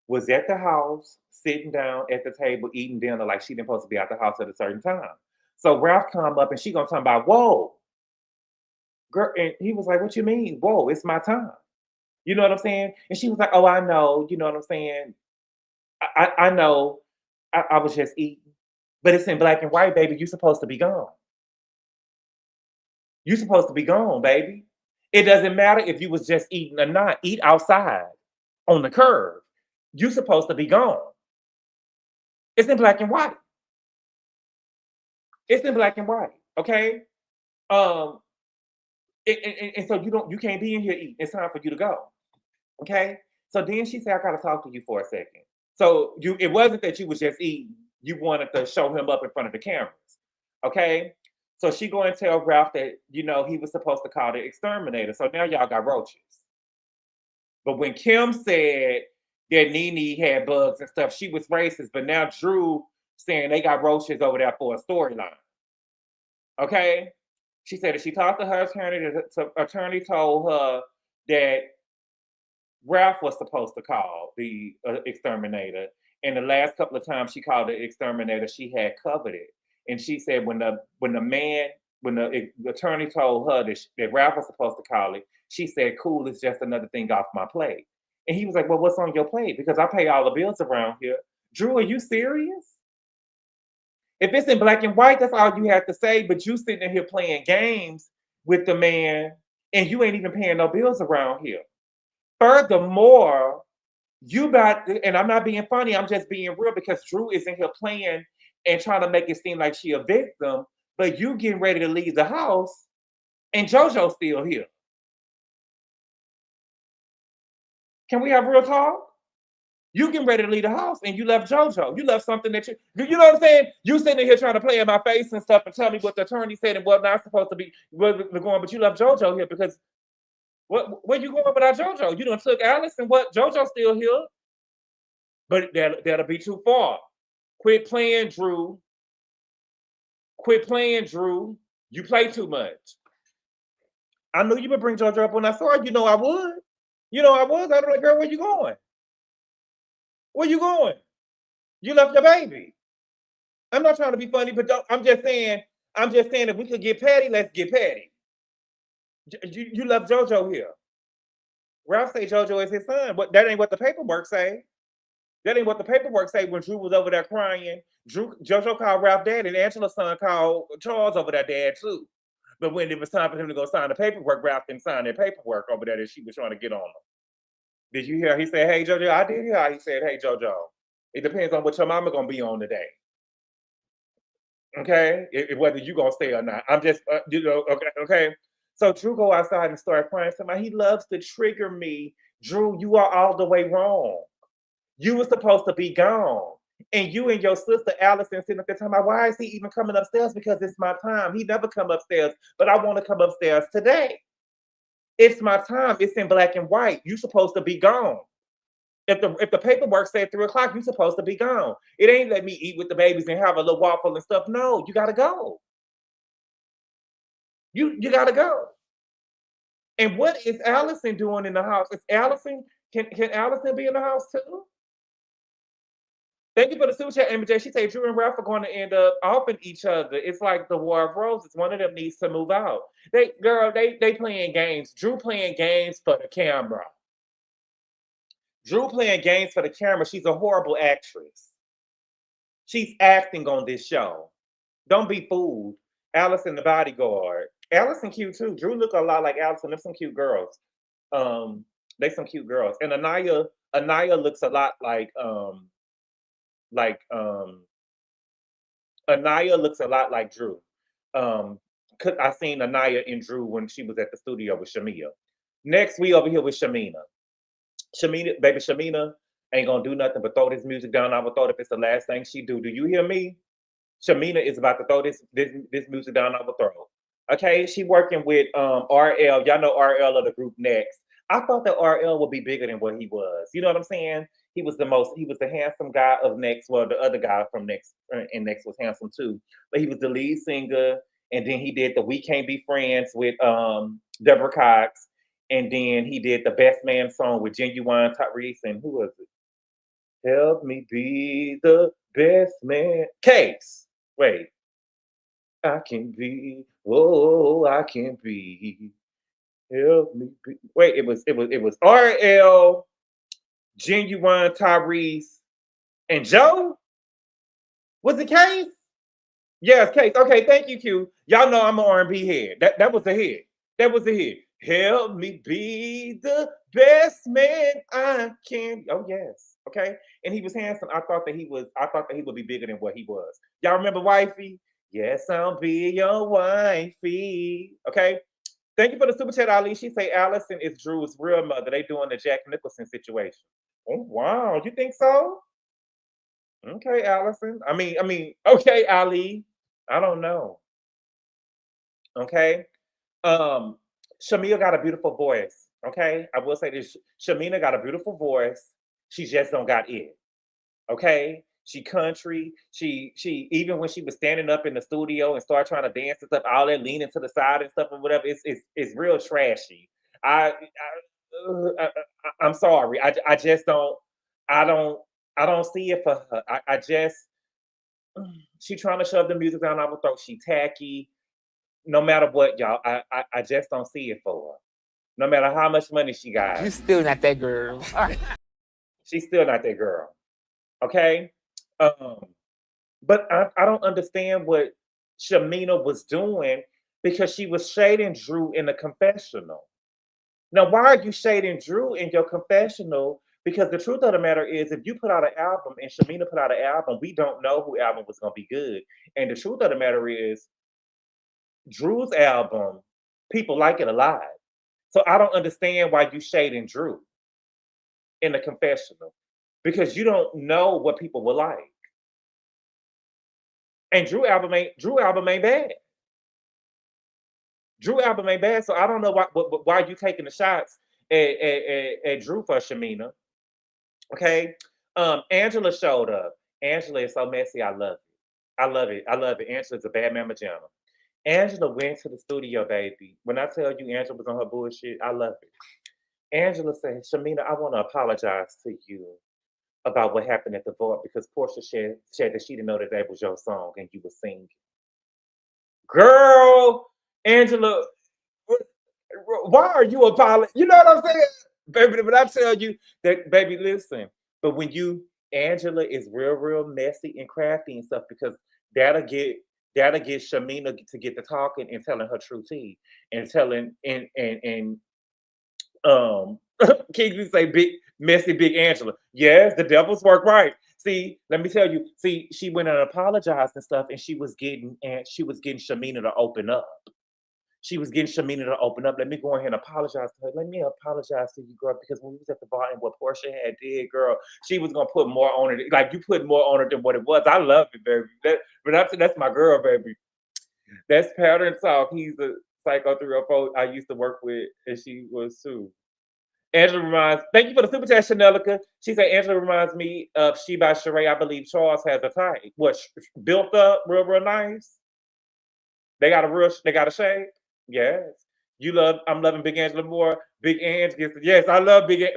was at the house, sitting down at the table, eating dinner like she didn't supposed to be out the house at a certain time. So Ralph come up and she gonna talk about, whoa, girl, and he was like, what you mean? Whoa, it's my time. You know what I'm saying? And she was like, oh, I know, you know what I'm saying? I know. I was just eating. But it's in black and white, baby. You supposed to be gone. You supposed to be gone, baby. It doesn't matter if you was just eating or not. Eat outside on the curb. You supposed to be gone. It's in black and white. It's in black and white. Okay. Um, and so you can't be in here eating. It's time for you to go. Okay. So then she said, I gotta talk to you for a second. So it wasn't that you was just eating. You wanted to show him up in front of the cameras. Okay. So she go and tell Ralph that, he was supposed to call the exterminator. So now y'all got roaches. But when Kim said that Nene had bugs and stuff, she was racist. But now Drew saying they got roaches over there for a storyline. Okay. She said that she talked to her attorney. The attorney told her that Ralph was supposed to call the exterminator. And the last couple of times she called the exterminator, she had covered it. And she said when the attorney told her that Ralph was supposed to call it, she said, cool, it's just another thing off my plate. And he was like, well, what's on your plate? Because I pay all the bills around here. Drew, are you serious? If it's in black and white, that's all you have to say. But you sitting in here playing games with the man and you ain't even paying no bills around here. Furthermore, and I'm not being funny, I'm just being real because Drew is in here playing and trying to make it seem like she a victim, but you getting ready to leave the house and JoJo's still here. Can we have real talk? You getting ready to leave the house and you left JoJo. You left something that you know what I'm saying? You sitting here trying to play in my face and stuff and tell me what the attorney said and what not supposed to be going, but you left JoJo here because where you going without JoJo? You done took Alice and what? JoJo's still here. But that'll be too far. Quit playing, Drew. Quit playing, Drew. You play too much. I knew you would bring JoJo up when I saw it. You know I would. You know I was. I'm like, girl, where you going? Where you going? You left your baby. I'm not trying to be funny, but I'm just saying if we could get Patty, let's get Patty. You left JoJo here. Ralph say JoJo is his son, but that ain't what the paperwork say. That ain't what the paperwork say when Drew was over there crying. JoJo called Ralph dad, and Angela's son called Charles over there dad too. But when it was time for him to go sign the paperwork, Ralph didn't sign that paperwork over there that she was trying to get on him. Did you hear? He said, hey, JoJo. I did hear how he said, hey, JoJo. It depends on what your mama gonna be on today. Okay, whether you gonna stay or not. I'm just, okay, okay. So Drew go outside and start crying. Somebody, he loves to trigger me. Drew, you are all the way wrong. You were supposed to be gone. And you and your sister Allison sitting up there talking about, why is he even coming upstairs? Because it's my time. He never come upstairs, but I want to come upstairs today. It's my time. It's in black and white. You supposed to be gone. If the paperwork said 3 o'clock, you supposed to be gone. It ain't let me eat with the babies and have a little waffle and stuff. No, you gotta go. You gotta go. And what is Allison doing in the house? Is Allison, can Allison be in the house too? Thank you for the super chat, MJ. She said Drew and Ralph are going to end up offing each other. It's like the War of Roses. One of them needs to move out. They playing games. Drew playing games for the camera. Drew playing games for the camera. She's a horrible actress. She's acting on this show. Don't be fooled. Allison the bodyguard. Allison cute too. Drew look a lot like Allison. They're some cute girls. They some cute girls. And Anaya looks a lot like Anaya looks a lot like Drew. I seen Anaya in Drew when she was at the studio with Shamia. Next, we over here with Shamina. Shamina ain't gonna do nothing but throw this music down our throat if it's the last thing she do. Do you hear me? Shamina is about to throw this music down our throat. Okay, she working with RL. Y'all know RL of the group Next. I thought that RL would be bigger than what he was. You know what I'm saying? He was the handsome guy of Next. Well, the other guy from Next and Next was handsome too. But he was the lead singer, and then he did the We Can't Be Friends with Deborah Cox, and then he did the Best Man song with Genuine Tyrese, and who was it? Help me be the best man. Case. Wait. I can be. Oh, I can be. Help me be. Wait, it was RL, Genuine Tyrese, and Joe? Was it Case? Yes, Case. Okay, thank you, Q. Y'all know I'm an R&B head. That was the hit. That was the hit. Help me be the best man I can. Oh yes. Okay. And he was handsome. I thought that he would be bigger than what he was. Y'all remember Wifey? Yes, I'll be your wifey. Okay. Thank you for the super chat, Ali. She say Allison is Drew's real mother. They doing the Jack Nicholson situation. Oh wow, you think so? Okay, Allison. I mean, okay, Ali. I don't know. Okay. Shamia got a beautiful voice. Okay. I will say this. Shamina got a beautiful voice. She just don't got it. Okay. She country. She even when she was standing up in the studio and started trying to dance and stuff, all that leaning to the side and stuff and whatever, it's real trashy. I'm sorry. I just don't I don't see it for her. I just she trying to shove the music down our throat. She tacky. No matter what, y'all, I just don't see it for her. No matter how much money she got. You still not that girl. She's still not that girl. Okay? But I don't understand what Shamina was doing because she was shading Drew in the confessional. Now, why are you shading Drew in your confessional? Because the truth of the matter is, if you put out an album and Shamina put out an album, we don't know who album was going to be good. And the truth of the matter is, Drew's album, people like it a lot. So I don't understand why you shading Drew in the confessional because you don't know what people will like. And Drew album ain't bad. Drew album ain't bad, so I don't know why you taking the shots at Drew for Shamina. Okay, Angela showed up. Angela is so messy. I love it. I love it. I love it. Angela's a bad mama jamma. Angela went to the studio, baby. When I tell you Angela was on her bullshit, I love it. Angela said, Shamina, I want to apologize to you about what happened at the vault because Porsha said that she didn't know that was your song and you were singing. Girl, Angela, why are you apologizing? You know what I'm saying? Baby, but I tell you that, baby, listen. But when Angela is real messy and crafty and stuff because that'll get Shamina to get to talking and telling her true tea and telling and Kingsley say big messy big Angela. Yes, the devil's work right. See, let me tell you. See, she went and apologized and stuff, and she was getting Shamina to open up. She was getting Shamina to open up. Let me go ahead and apologize to her. Let me apologize to you, girl, because when we was at the bar and what Porsha had did, girl, she was gonna put more on it. Like you put more on it than what it was. I love it, baby. That's my girl, baby. That's Pattern Talk. He's a Psycho 304 I used to work with, and she was too. Angela reminds, thank you for the super chat, Chanelica. She said, Angela reminds me of She by Sheree. I believe Charles has a type. What, built up real nice? They got a shade? Yes. I'm loving Big Angela more. Big Ange gets, yes, I love baby.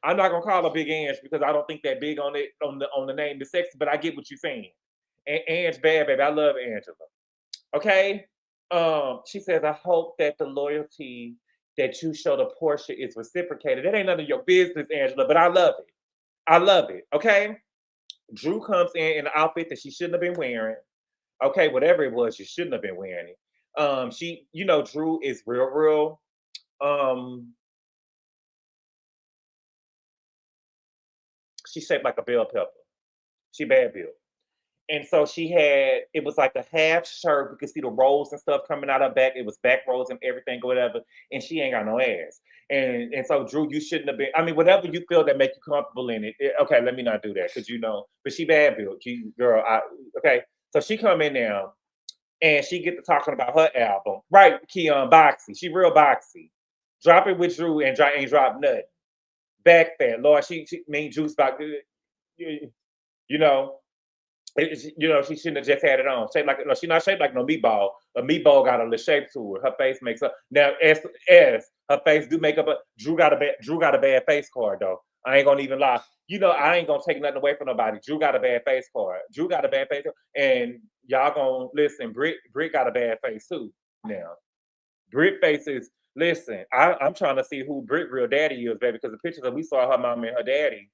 I'm not gonna call her Big Ange because I don't think that big on it on the name is sexy, but I get what you're saying. Ange bad, baby. I love Angela. Okay. She says, I hope that the loyalty that you show to Porsha is reciprocated. That ain't none of your business, Angela, but I love it. I love it. Okay. Drew comes in an outfit that she shouldn't have been wearing. Okay, whatever it was, you shouldn't have been wearing it. She, Drew is real. She's shaped like a bell pepper. She bad built. And so it was like a half shirt. We could see the rolls and stuff coming out her back. It was back rolls and everything or whatever. And she ain't got no ass. And so Drew, you shouldn't have been. I mean, whatever you feel that make you comfortable in it. Okay, let me not do that because but she bad built. Girl, okay. So she come in now and she get to talking about her album. Right, Keon Boxy. She real boxy. Drop it with Drew and ain't drop nothing. Back fat. Lord, she mean juice box. You know. She shouldn't have just had it on. Shaped like no, she's not shaped like no meatball. A meatball got a little shape to her. Her face makes up. Now, her face do make up. Drew got a bad face card though. I ain't gonna even lie. I ain't gonna take nothing away from nobody. Drew got a bad face card. Drew got a bad face, and y'all gonna listen. Brit got a bad face too. Now, Brit faces. Listen, I'm trying to see who Brit real daddy is, baby, because the pictures that we saw her mom and her daddy.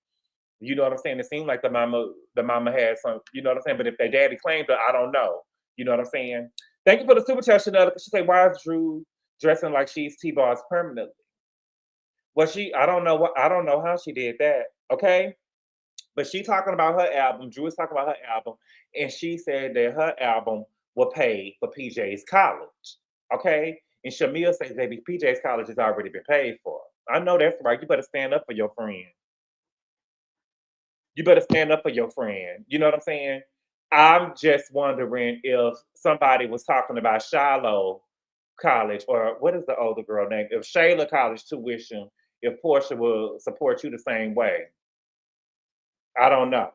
You know what I'm saying? It seemed like the mama had some, you know what I'm saying? But if their daddy claimed her, I don't know. You know what I'm saying? Thank you for the super chat, Chanel. She said, why is Drew dressing like she's T-Bars permanently? Well, I don't know how she did that. Okay. But she talking about her album. Drew is talking about her album. And she said that her album will pay for PJ's college. Okay. And Shamil says, baby, PJ's college has already been paid for. I know that's right. You better stand up for your friend. You better stand up for your friend. You know what I'm saying? I'm just wondering if somebody was talking about Shiloh College or what is the older girl name? If Shayla College tuition, if Porsha will support you the same way. I don't know.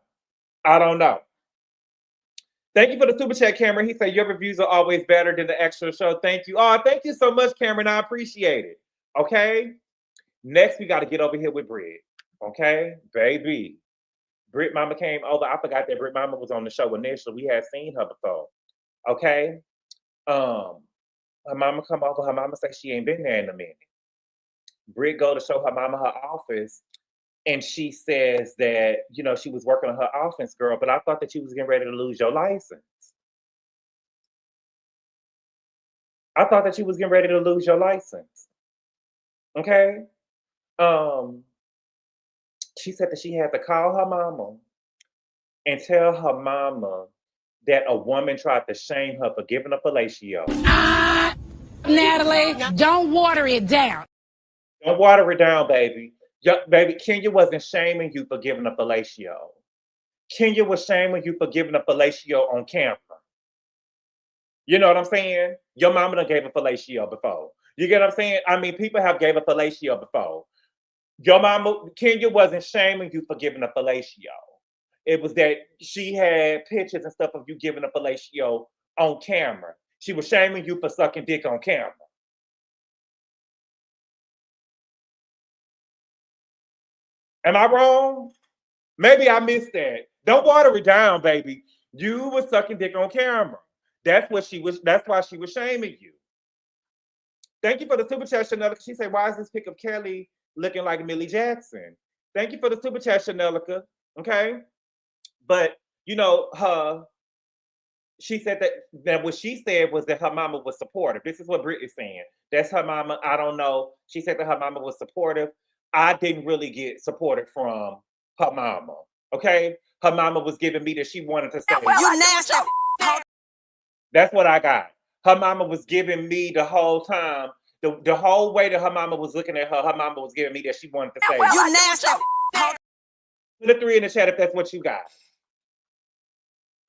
Thank you for the super chat, Cameron. He said your reviews are always better than the extra show. Thank you. Oh, thank you so much, Cameron. I appreciate it. Okay. Next, we got to get over here with Brit. Okay, baby. Brit Mama came over. I forgot that Brit Mama was on the show initially. We had seen her before. Okay. Her mama come over. Her mama say she ain't been there in a minute. Brit go to show her mama her office. And she says that, she was working on her offense, girl, but I thought that you was getting ready to lose your license. I thought that you was getting ready to lose your license. Okay. She said that she had to call her mama and tell her mama that a woman tried to shame her for giving up fellatio. Natalie, don't water it down. Don't water it down, baby. Baby, Kenya wasn't shaming you for giving up fellatio. Kenya was shaming you for giving up fellatio on camera. You know what I'm saying? Your mama done gave a fellatio before. You get what I'm saying? I mean, people have gave a fellatio before. Your mama, Kenya wasn't shaming you for giving a fellatio. It was that she had pictures and stuff of you giving a fellatio on camera. She was shaming you for sucking dick on camera. Am I wrong? Maybe I missed that. Don't water it down, baby. You were sucking dick on camera. That's why she was shaming you. Thank you for the super chat, Chanelica. She said, why is this pic of Kelli looking like Millie Jackson? Thank you for the super chat, Chanelica. Okay. But she said that what she said was that her mama was supportive. This is what Brit is saying. That's her mama. I don't know. She said that her mama was supportive. I didn't really get supported from her mama. Okay? Her mama was giving me that she wanted to say. Well, you nasty. That's what I got. Her mama was giving me the whole time. The whole way that her mama was looking at her mama was giving me that she wanted to say. Well, you nasty. Put a 3 in the chat if that's what you got.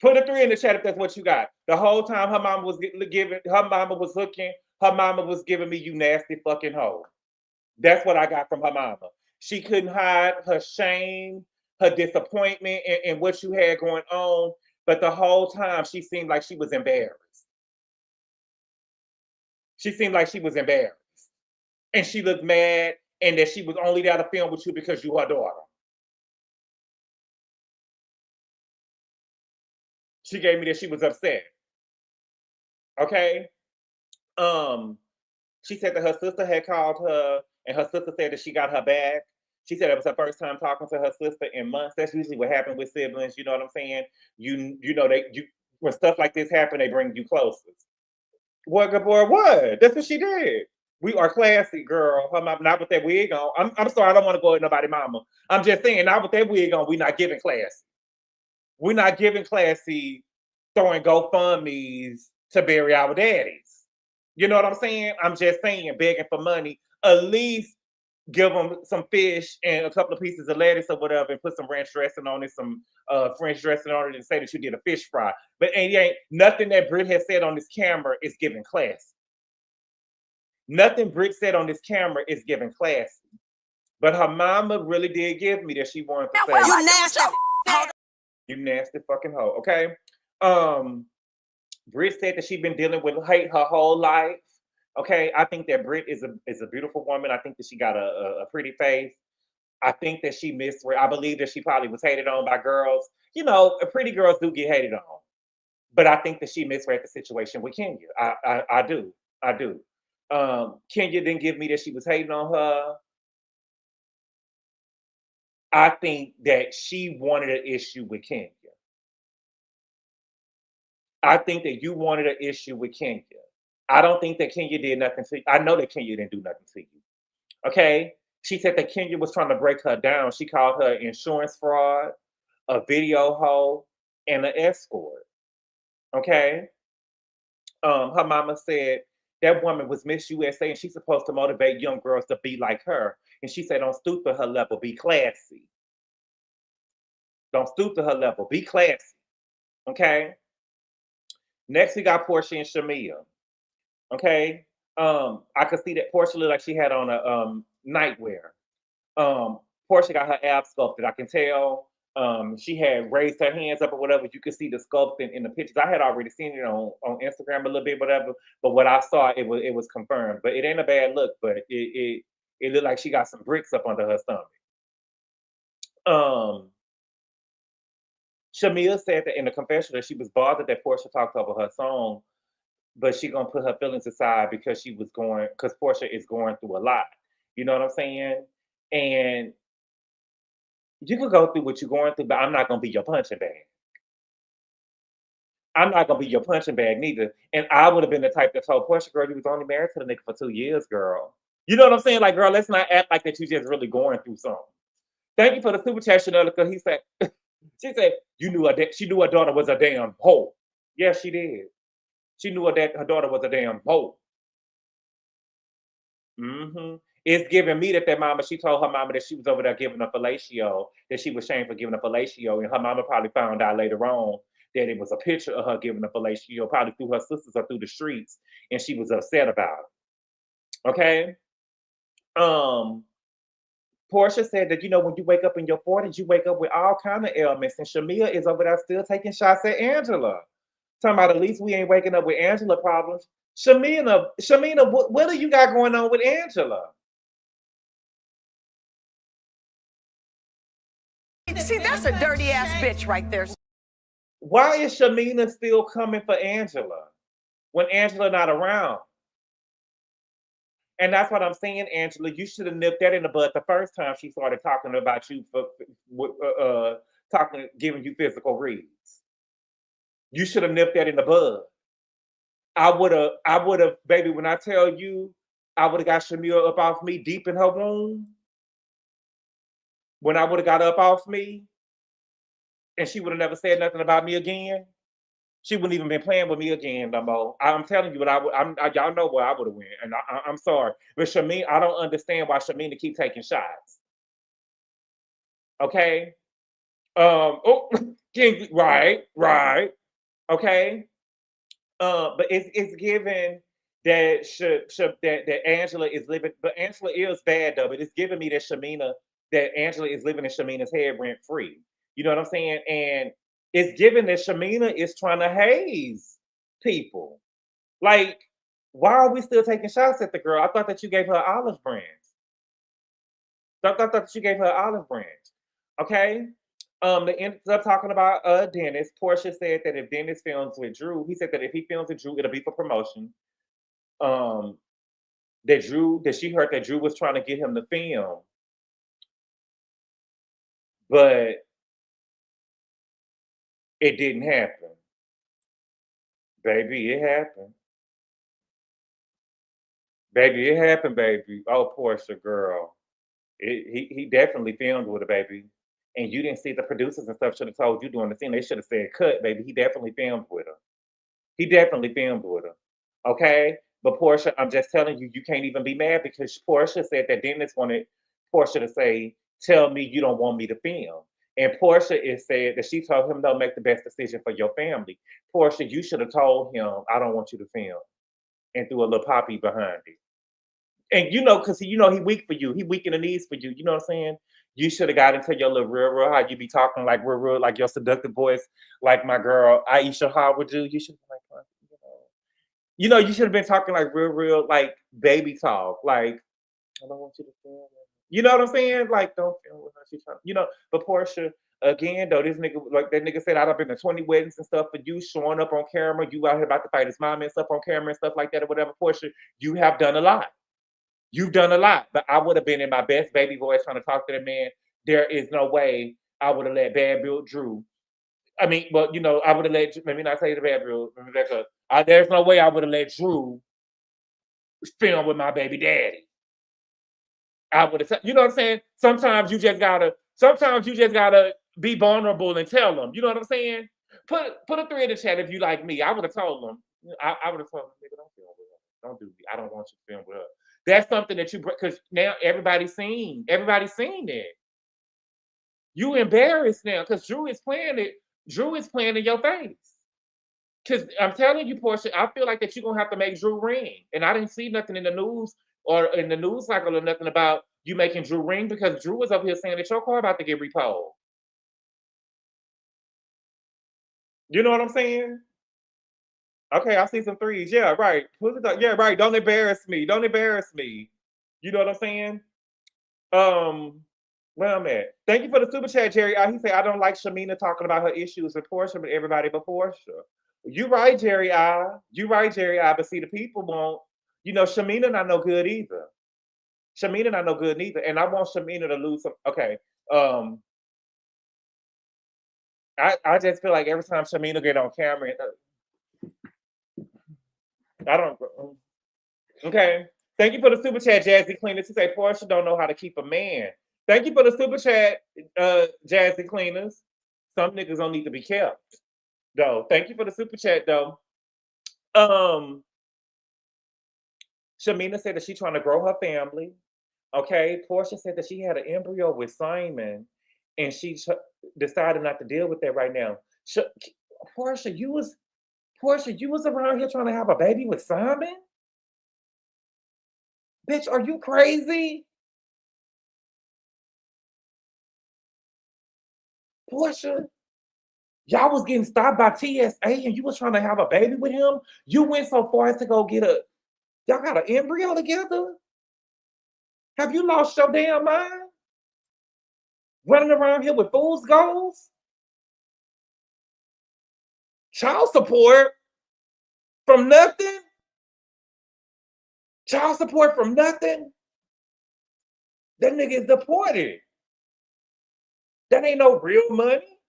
Put a 3 in the chat if that's what you got. The whole time her mama was giving, her mama was looking, her mama was giving me, you nasty fucking hoe. That's what I got from her mama. She couldn't hide her shame, her disappointment, and what you had going on. But the whole time she seemed like she was embarrassed. She seemed like she was embarrassed. And she looked mad, and that she was only there to film with you because you her daughter. She gave me that she was upset. Okay? She said that her sister had called her, and her sister said that she got her back. She said it was her first time talking to her sister in months. That's usually what happens with siblings. You know what I'm saying? You know when stuff like this happen, they bring you closer. What, Gabor? What? That's what she did. We are classy, girl. Her mama, not with that wig on. I'm sorry, I don't want to go at nobody mama. I'm just saying, not with that wig on, we not giving classy. We're not giving classy throwing GoFundMe's to bury our daddies. You know what I'm saying? I'm just saying, begging for money. At least give them some fish and a couple of pieces of lettuce or whatever, and put some ranch dressing on it, some French dressing on it, and say that you did a fish fry. But ain't nothing that Brit has said on this camera is giving class. Nothing Brit said on this camera is giving classy. But her mama really did give me that she wanted to say, you nasty. You nasty fucking hoe. Okay. Brit said that she's been dealing with hate her whole life. Okay, I think that Brit is a beautiful woman. I think that she got a pretty face. I think that she misread. I believe that she probably was hated on by girls. You know, pretty girls do get hated on. But I think that she misread the situation with Kenya. I do. Kenya didn't give me that she was hating on her. I think that she wanted an issue with Kenya. I think that you wanted an issue with Kenya. I don't think that Kenya did nothing to you. I know that Kenya didn't do nothing to you. Okay? She said that Kenya was trying to break her down. She called her insurance fraud, a video hoe, and an escort. Okay? Her mama said that woman was Miss USA and she's supposed to motivate young girls to be like her. And she said, don't stoop to her level, be classy. Don't stoop to her level, be classy. Okay? Next, we got Porsha and Shamia. Okay? I could see that Porsha looked like she had on a nightwear. Porsha got her abs sculpted. I can tell. She had raised her hands up or whatever. You could see the sculpting in the pictures. I had already seen it on Instagram a little bit, whatever. But what I saw, it was confirmed. But it ain't a bad look. But it looked like she got some bricks up under her stomach. Shamia said that in the confession that she was bothered that Porsha talked over her song, but she gonna put her feelings aside because Porsha is going through a lot. You know what I'm saying? And you can go through what you're going through, but I'm not gonna be your punching bag. I'm not gonna be your punching bag neither. And I would have been the type that told Porsha, girl, you was only married to the nigga for 2 years, girl. You know what I'm saying? Like, girl, let's not act like that you just really going through something. Thank you for the super chat, Chanel, because he said, she said, she knew her daughter was a damn hoe. Yes, she did. She knew her daughter was a damn hoe. Mm-hmm. It's giving me that mama, she told her mama that she was over there giving a fellatio, that she was shamed for giving a fellatio, and her mama probably found out later on that it was a picture of her giving a fellatio, probably through her sisters or through the streets, and she was upset about it. Okay? Porsha said that, when you wake up in your 40s, you wake up with all kind of ailments, and Shamia is over there still taking shots at Angela. Talking about at least we ain't waking up with Angela problems. Shamina, what do you got going on with Angela? See, that's a dirty ass bitch right there. Why is Shamina still coming for Angela when Angela not around? And that's what I'm saying, Angela. You should have nipped that in the bud the first time she started talking about you giving you physical reads. You should have nipped that in the bud. I would have, baby, when I tell you, I would have got Shamia up off me deep in her womb. When I would have got up off me, and she would have never said nothing about me again, she wouldn't even been playing with me again no more. I'm telling you what I would. Y'all know where I would have went, and I'm sorry, but Shamina, I don't understand why Shamina keep taking shots. Okay. Oh, right. Okay. But it's given that that Angela is living, but Angela is bad though. But it's giving me that Angela is living in Shamina's head rent free. You know what I'm saying? And it's given that Shamina is trying to haze people. Like, why are we still taking shots at the girl? I thought that you gave her an olive branch. Thought that you gave her an olive branch. Okay. They ended up talking about Dennis. Porsha said that if Dennis films with Drew, he said that if he films with Drew, it'll be for promotion. Um, that she heard that Drew was trying to get him to film, but it didn't happen. Baby, it happened. Baby, it happened, baby. Oh, Porsha, girl. He definitely filmed with a baby. And you didn't see the producers and stuff should have told you during the scene. They should have said cut, baby. He definitely filmed with her. He definitely filmed with her. Okay? But Porsha, I'm just telling you, you can't even be mad because Porsha said that Dennis wanted Porsha to say, tell me you don't want me to film. And Porsha is said that she told him, no, make the best decision for your family. Porsha, you should have told him, I don't want you to film. And threw a little poppy behind it. And because he weak for you. He weak in the knees for you. You know what I'm saying? You should have got into your little real, how you be talking like real, like your seductive voice, like my girl Aisha Howard do. You should be like, you should have been talking like real, like baby talk. Like, I don't want you to film with her. You know what I'm saying? Like, don't film with her. She's trying, but Porsha, again, though, this nigga, like that nigga said, I've been to 20 weddings and stuff for you showing up on camera. You out here about to fight his mom and stuff on camera and stuff like that or whatever. Porsha, you have done a lot. You've done a lot, but I would have been in my best baby voice trying to talk to the man. There is no way I would have let Bad Bill Drew. I mean, well, I would have let, let me not say the Bad Bill, Rebecca. There's no way I would have let Drew film with my baby daddy. I would have, you know what I'm saying? Sometimes you just gotta be vulnerable and tell them. You know what I'm saying? Put a 3 in the chat if you like me. I would have told them. I would have told them, nigga, don't film with her. Don't do me. I don't want you to film with her. That's something that because now everybody's seen it. You embarrassed now because Drew is playing it. Drew is playing in your face. Because I'm telling you, Porsha, I feel like that you're gonna have to make Drew ring. And I didn't see nothing in the news or in the news cycle or nothing about you making Drew ring because Drew was up here saying that your car about to get repoed. You know what I'm saying? Okay, I see some 3s. Yeah, right. Yeah, right. Don't embarrass me. Don't embarrass me. You know what I'm saying? Where I'm at. Thank you for the super chat, Jerry. He said, I don't like Shamina talking about her issues with Porsha, but everybody but Porsha. You right, Jerry. You right, Jerry. But see, the people won't. Shamina not no good either. Shamina not no good neither. And I want Shamina to lose some. Okay. I just feel like every time Shamina get on camera, I don't. Okay. Thank you for the super chat, Jazzy Cleaners. She say Porsha don't know how to keep a man. Thank you for the super chat, Jazzy Cleaners. Some niggas don't need to be kept, though. Thank you for the super chat, though. Shamina said that she's trying to grow her family. Okay. Porsha said that she had an embryo with Simon, and she decided not to deal with that right now. Porsha, you was around here trying to have a baby with Simon? Bitch, are you crazy? Porsha, y'all was getting stopped by TSA and you was trying to have a baby with him? You went so far as to go get y'all got an embryo together? Have you lost your damn mind? Running around here with fool's goals? Child support from nothing? Child support from nothing? That nigga is deported. That ain't no real money.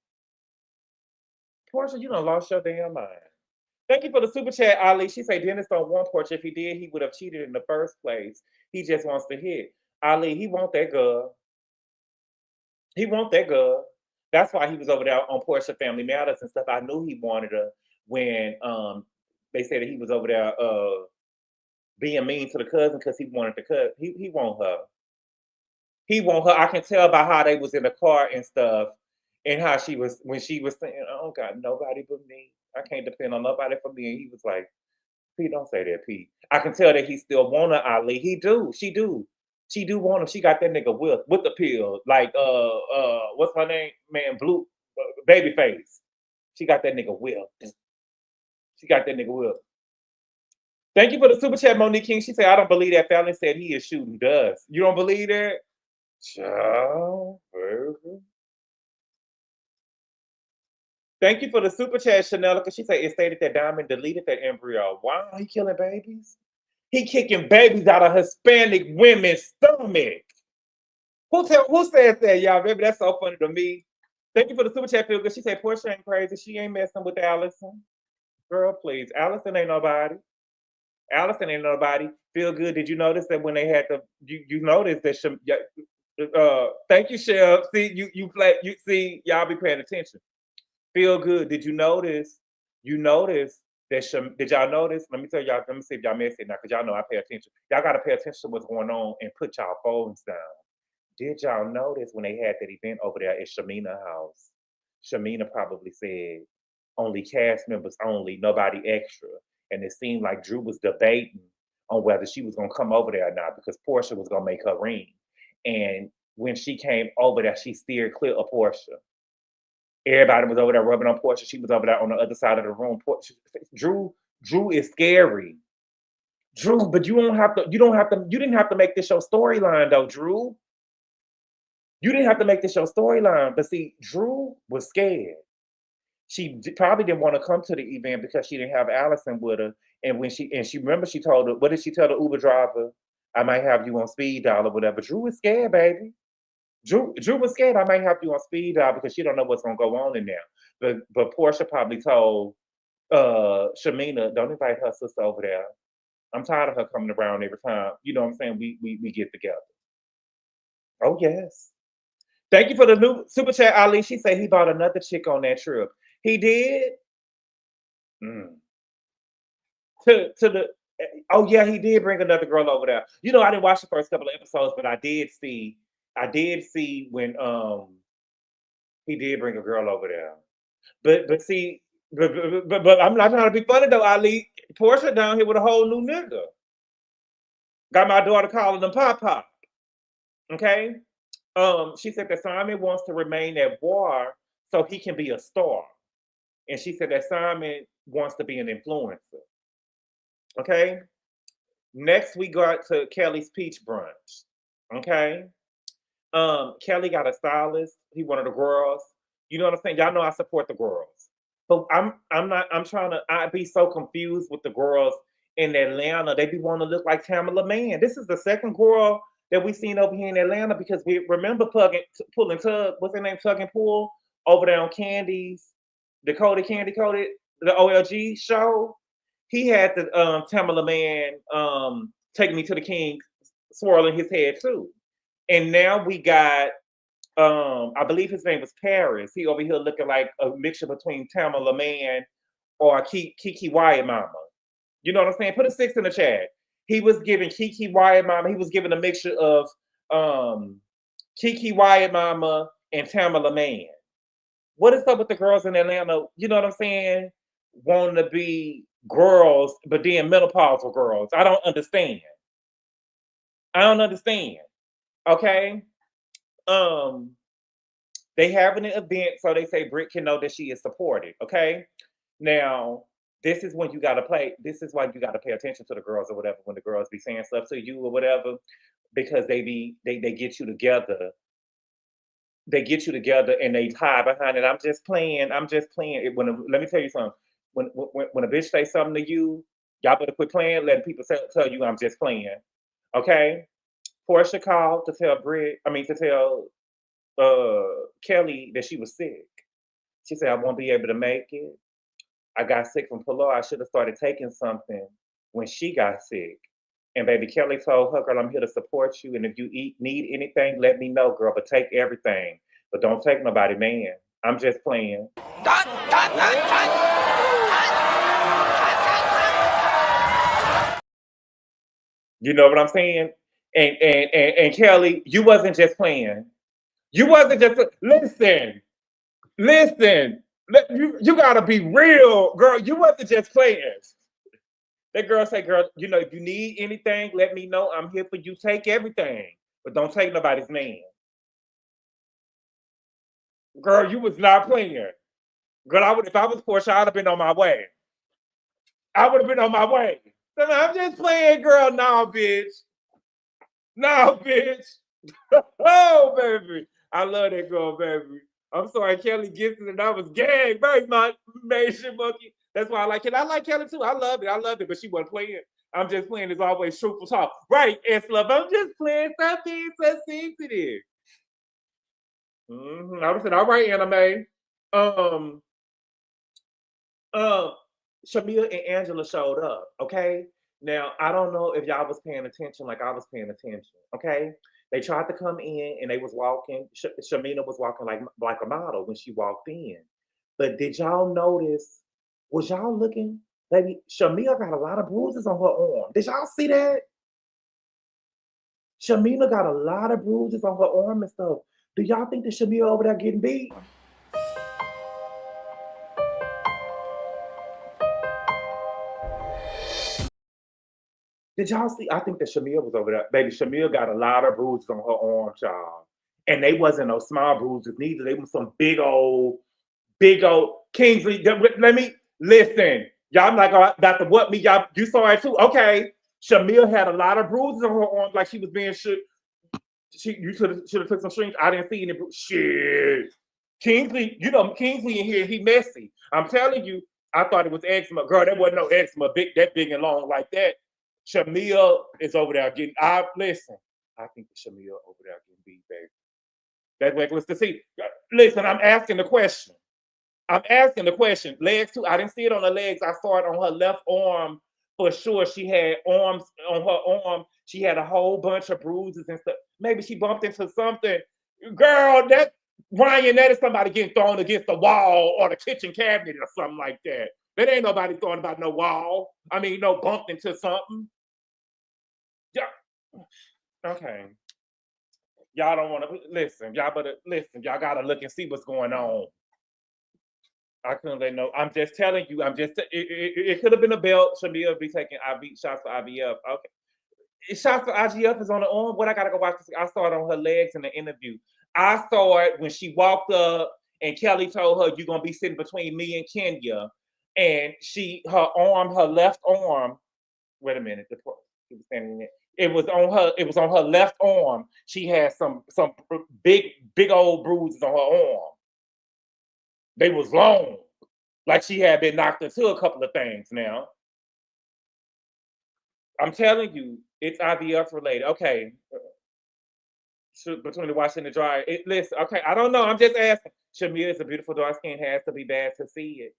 Porsha, you done lost your damn mind. Thank you for the super chat, Ali. She said Dennis don't want Porsha. If he did, he would have cheated in the first place. He just wants to hit. Ali, he want that girl. He want that girl. That's why he was over there on Porsha Family Matters and stuff. I knew he wanted her when they said that he was over there being mean to the cousin because he wanted the cousin. He want her. He want her. I can tell by how they was in the car and stuff, and how she was when she was saying, "I don't got nobody but me. I can't depend on nobody for me." And he was like, "Pete, don't say that, Pete." I can tell that he still want her, Ali. He do. She do. She do want him. She got that nigga with the pill. Like what's her name? Man, Blue Babyface. She got that nigga will. She got that nigga will. Thank you for the super chat, Monique King. She said, I don't believe that Fallon said he is shooting dust. You don't believe that? Child, baby. Thank you for the super chat, Chanel, because she said it stated that Diamond deleted that embryo. Wow, he killing babies? He kicking babies out of Hispanic women's stomach. Who says that, y'all? Baby, that's so funny to me. Thank you for the super chat, Phil. She said Porsha ain't crazy. She ain't messing with Allison. Girl, please. Allison ain't nobody. Allison ain't nobody. Feel good. Did you notice that when they had the you noticed that thank you, Chef. See, you see, y'all be paying attention. Feel good. Did you notice? You notice that did y'all notice? Let me tell y'all, let me see if y'all missed it now, because y'all know I pay attention. Y'all gotta pay attention to what's going on and put y'all phones down. Did y'all notice when they had that event over there at Shamina's house? Shamina probably said only cast members only, nobody extra. And it seemed like Drew was debating on whether she was gonna come over there or not, because Porsha was gonna make her ring. And when she came over there, she steered clear of Porsha. Everybody was over there rubbing on Porsha. She was over there on the other side of the room. Drew is scary. Drew, but you didn't have to make this your storyline though, Drew. You didn't have to make this your storyline. But see, Drew was scared. She probably didn't want to come to the event because she didn't have Allison with her. And when she remember she told her, what did she tell the Uber driver? I might have you on speed dial or whatever. Drew was scared, baby. Drew was scared. I might have you on speed dial because she don't know what's gonna go on in there. But Porsha probably told Shamina, don't invite her sister over there. I'm tired of her coming around every time. You know what I'm saying? We get together. Oh yes. Thank you for the new super chat, Ali. She said he bought another chick on that trip. He did. Oh yeah, he did bring another girl over there. You know, I didn't watch the first couple of episodes, but I did see when he did bring a girl over there. But see, but I'm not trying to be funny though, Ali. Porsha down here with a whole new nigga. Got my daughter calling him Pop. Okay. She said that Simon wants to remain at war so he can be a star. And she said that Simon wants to be an influencer. Okay. Next, we got to Kelly's Peach Brunch. Okay. Kelly got a stylist. He one of the girls. You know what I'm saying? Y'all know I support the girls. But I'd be so confused with the girls in Atlanta. They be wanting to look like Tamala Mann. This is the second girl that we seen over here in Atlanta, because we remember pulling Tug, what's her name, Tug and Pull, over there on Candy's, Candy Coated, the OLG show. He had the Tamala Mann Take Me to the King swirling his head too. And now we got I believe his name was Paris. He over here looking like a mixture between Tamala Mann or Kiki Wyatt Mama. You know what I'm saying? Put a 6 in the chat. He was giving Kiki Wyatt Mama. He was giving a mixture of Kiki Wyatt Mama and Tamala Mann. What is up with the girls in Atlanta? You know what I'm saying? Wanting to be girls, but then menopausal girls. I don't understand. Okay. They having an event, so they say Brit can know that she is supported. Okay. Now, this is when you gotta play. This is why you gotta pay attention to the girls or whatever, when the girls be saying stuff to you or whatever, because they get you together. They get you together and they hide behind it. I'm just playing. Let me tell you something. When a bitch say something to you, y'all better quit playing. Letting people tell you I'm just playing. Okay. Porsha called to tell Kelly that she was sick. She said, I won't be able to make it. I got sick from Pilar. I should have started taking something when she got sick. And baby Kelly told her, girl, I'm here to support you. And if you need anything, let me know, girl. But take everything. But don't take nobody, man. I'm just playing. You know what I'm saying? And Kelli, you wasn't just playing. You wasn't just listen. You gotta be real, girl. You wasn't just playing. That girl say, girl, you know, if you need anything, let me know. I'm here for you. Take everything, but don't take nobody's man. Girl, you was not playing. Girl, if I was Porsha, I'd have been on my way. I would have been on my way. I'm just playing, girl. No, bitch. No, bitch. Oh, baby. I love that girl, baby. I'm sorry, Kelli gets it, and I was gang, baby, my nation monkey. That's why I like it. I like Kelli too. I love it, but she wasn't playing. I'm just playing is always truthful talk. Right, S-Love. I'm just playing. Stop being so sensitive. I was saying, all right, anime. Shamia and Angela showed up, okay? Now, I don't know if y'all was paying attention like I was paying attention, okay? They tried to come in and they was walking. Shamina was walking like a model when she walked in. But did y'all notice? Was y'all looking? Baby, Shamina got a lot of bruises on her arm. Did y'all see that? Shamina got a lot of bruises on her arm and stuff. Do y'all think that Shamina over there getting beat? Did y'all see? I think that Shamia was over there. Baby, Shamia got a lot of bruises on her arm, y'all. And they wasn't no small bruises neither. They were some big old Kingsley. Let me listen. Y'all not about to what me. Y'all, you saw it too. Okay. Shamia had a lot of bruises on her arm, like she was being shit. You should have took some strings. I didn't see any shit. Kingsley, you know, Kingsley in here, he messy. I'm telling you, I thought it was eczema. Girl, there wasn't no eczema that big and long like that. Shamia is over there getting. Listen. I think Shamia over there getting beat, baby. That's reckless to see. Listen, I'm asking the question. Legs too. I didn't see it on her legs. I saw it on her left arm for sure. She had arms on her arm. She had a whole bunch of bruises and stuff. Maybe she bumped into something. Girl, that is somebody getting thrown against the wall or the kitchen cabinet or something like that. That ain't nobody throwing about no wall. I mean, no bumped into something. Yeah. Okay. Y'all don't want to listen. Y'all better listen. Y'all gotta look and see what's going on. I couldn't let know. I'm just telling you. It could have been a belt. Shamia be taking IV shots for IVF. Okay. Shots for IGF is on the arm. What I gotta go watch this. I saw it on her legs in the interview. I saw it when she walked up and Kelli told her, "You're gonna be sitting between me and Kenya." And her left arm. Wait a minute. She was standing there. It was on her left arm. She had some big old bruises on her arm. They was long, like she had been knocked into a couple of things. Now, I'm telling you, it's IVF related. Okay, between the wash and the dryer. Listen, okay, I don't know. I'm just asking. Shamia is a beautiful dark skin. Has to be bad to see it.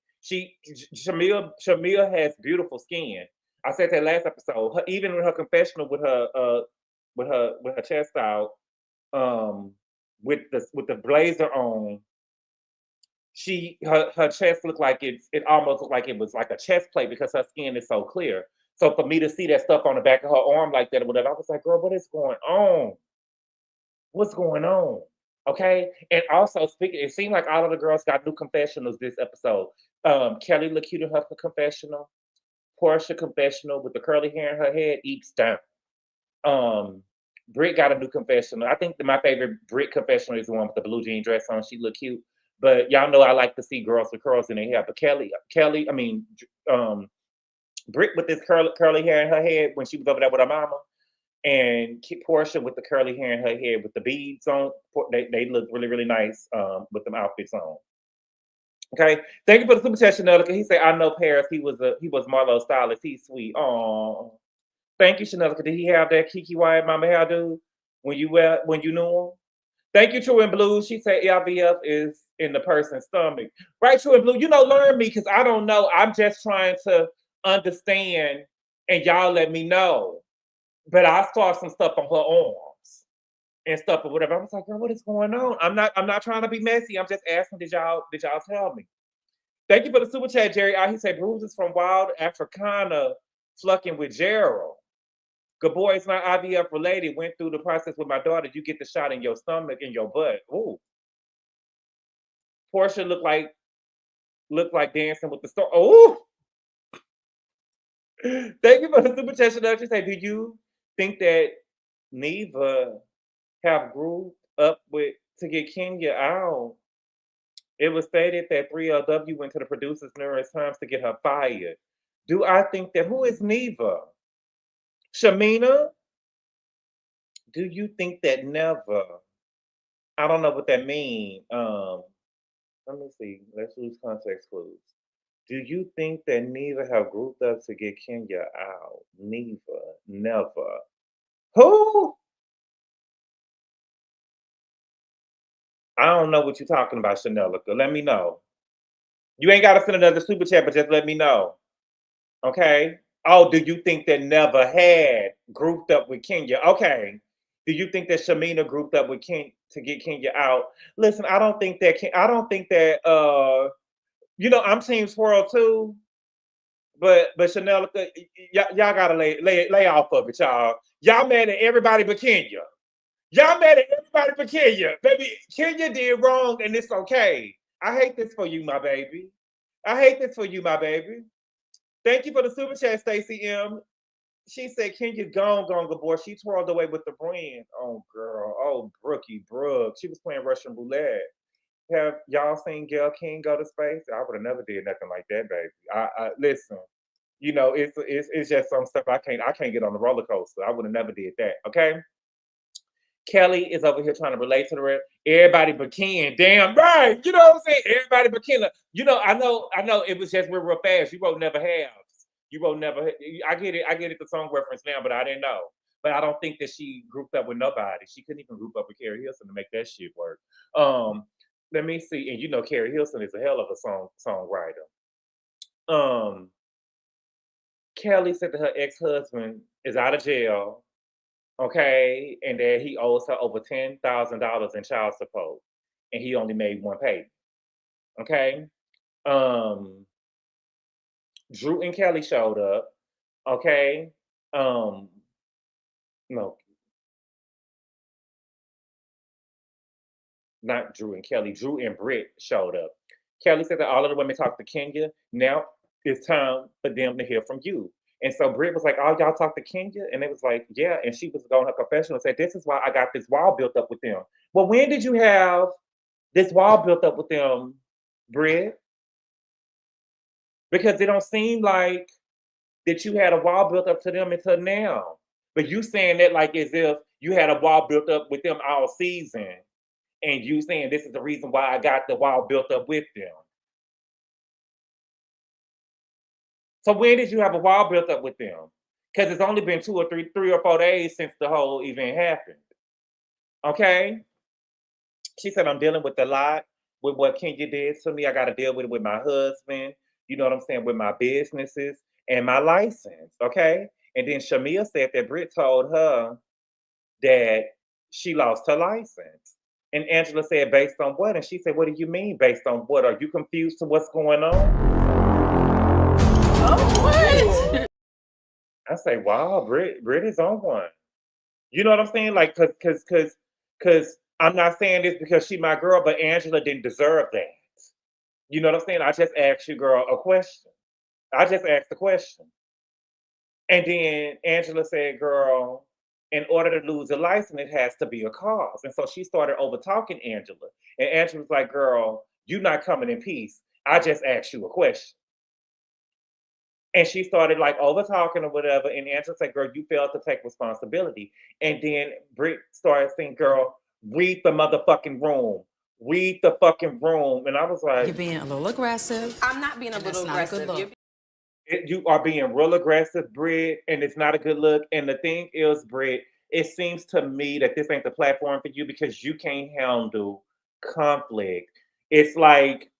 Shamia has beautiful skin. I said that last episode. Even in her confessional with her chest out, with the blazer on, her chest looked like it almost looked like it was like a chest plate because her skin is so clear. So for me to see that stuff on the back of her arm like that or whatever, I was like, girl, what is going on? What's going on? Okay. And also speaking, it seemed like all of the girls got new confessionals this episode. Kelli looked cute in her confessional. Porsha confessional with the curly hair in her head eats down. Brit got a new confessional. I think my favorite Brit confessional is the one with the blue jean dress on. She looked cute. But y'all know I like to see girls with curls in their hair. But Brit with this curly hair in her head when she was over there with her mama, and Porsha with the curly hair in her head with the beads on. They look really, really nice with them outfits on. Okay, thank you for the super chat, Chanelica. He said, "I know Paris. He was Marlo's stylist. He's sweet." Oh, thank you, Chanelica. Did he have that Kiki Wyatt mama hairdo when you knew him? Thank you, True and Blue. She said IVF is in the person's stomach. Right, True and Blue. Learn me because I don't know. I'm just trying to understand, and y'all let me know. But I saw some stuff on her arms. and stuff or whatever. I was like, girl, what is going on? I'm not trying to be messy. I'm just asking, did y'all tell me? Thank you for the super chat, Jerry. He said bruises from wild Africana flucking with Gerald. Gabor is not IVF related. Went through the process with my daughter. You get the shot in your stomach and your butt. Ooh. Porsha looked like dancing with the star. Oh. Thank you for the super chat. She said, do you think that Neva have grew up with to get Kenya out? It was stated that 3LW went to the producers numerous times to get her fired. Do I think that who is Neva? Shamina? Do you think that never? I don't know what that means. Let me see. Let's use context clues. Do you think that Neva have grouped up to get Kenya out? Neva, never. Who? I don't know what you're talking about, Chanelica. Let me know. You ain't got to send another super chat, but just let me know. Okay? Oh, do you think that never had grouped up with Kenya? Okay. Do you think that Shamina grouped up with Kenya to get Kenya out? Listen, I don't think that I'm Team Swirl too. But Chanel, y'all gotta lay off of it, y'all. Y'all mad at everybody but Kenya. Y'all mad at everybody but Kenya. Baby, Kenya did wrong and it's okay. I hate this for you, my baby. I hate this for you, my baby. Thank you for the super chat, Stacey M. She said, Kenya gone, Gabor. She twirled away with the brand. Oh, girl. Oh, Brookie Brooke. She was playing Russian roulette. Have y'all seen Gail King go to space? I would have never did nothing like that, baby. I listen. It's just some stuff I can't get on the roller coaster. I would have never did that. Okay. Kelli is over here trying to relate to the rest. Everybody but Ken. Damn right. You know what I'm saying? Everybody but Ken. I know it was just real fast. You wrote never have. You wrote never. I get it. The song reference now, but I didn't know. But I don't think that she grouped up with nobody. She couldn't even group up with Carrie Hilson to make that shit work. Let me see. And Carrie Hilson is a hell of a songwriter. Kelli said that her ex-husband is out of jail, okay, and that he owes her over $10,000 in child support, and he only made one payment. Okay. Drew and Kelli showed up. Okay. No. Not Drew and Kelli. Drew and Brit showed up. Kelli said that all of the women talked to Kenya. Now it's time for them to hear from you. And so Brit was like, oh, y'all talk to Kenya? And it was like, yeah. And she was going her confessional and said, this is why I got this wall built up with them. Well, when did you have this wall built up with them, Brit? Because it don't seem like that you had a wall built up to them until now. But you saying that like as if you had a wall built up with them all season. And you saying this is the reason why I got the wall built up with them. So when did you have a wall built up with them? Because it's only been 3 or 4 days since the whole event happened. Okay? She said, I'm dealing with a lot with what Kenya did to me. I got to deal with it with my husband, you know what I'm saying, with my businesses and my license. Okay? And then Shamia said that Brit told her that she lost her license. And Angela said, based on what? And she said, what do you mean based on what? Are you confused to what's going on? Oh, what? I say, wow, Brit is on one. You know what I'm saying? Like, cause I'm not saying this because she my girl, but Angela didn't deserve that. You know what I'm saying? I just asked you, girl, a question. I just asked the question. And then Angela said, girl, in order to lose a license, it has to be a cause. And so she started over talking Angela. And Angela was like, girl, you're not coming in peace. I just asked you a question. And she started like over talking or whatever. And Angela said, girl, you failed to take responsibility. And then Brit started saying, girl, read the motherfucking room. Read the fucking room. And I was like, You're being a little aggressive. I'm not being a little aggressive. you are being real aggressive, Brit, and it's not a good look. And the thing is, Brit, it seems to me that this ain't the platform for you because you can't handle conflict. It's like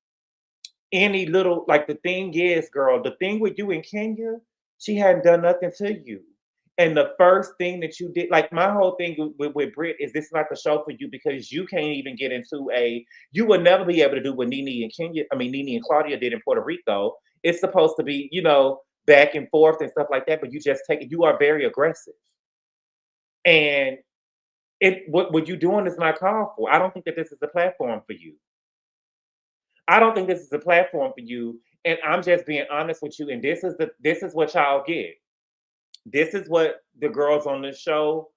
any little, like the thing is, girl, the thing with you in Kenya, she hadn't done nothing to you. And the first thing that you did, like my whole thing with Brit is this is not the show for you because you can't even get into you will never be able to do what Nene and Claudia did in Puerto Rico. It's supposed to be, back and forth and stuff like that, but you just you are very aggressive. And what you're doing is not called for. I don't think that this is the platform for you. I don't think this is a platform for you. And I'm just being honest with you. And this is what y'all get. This is what the girls on this show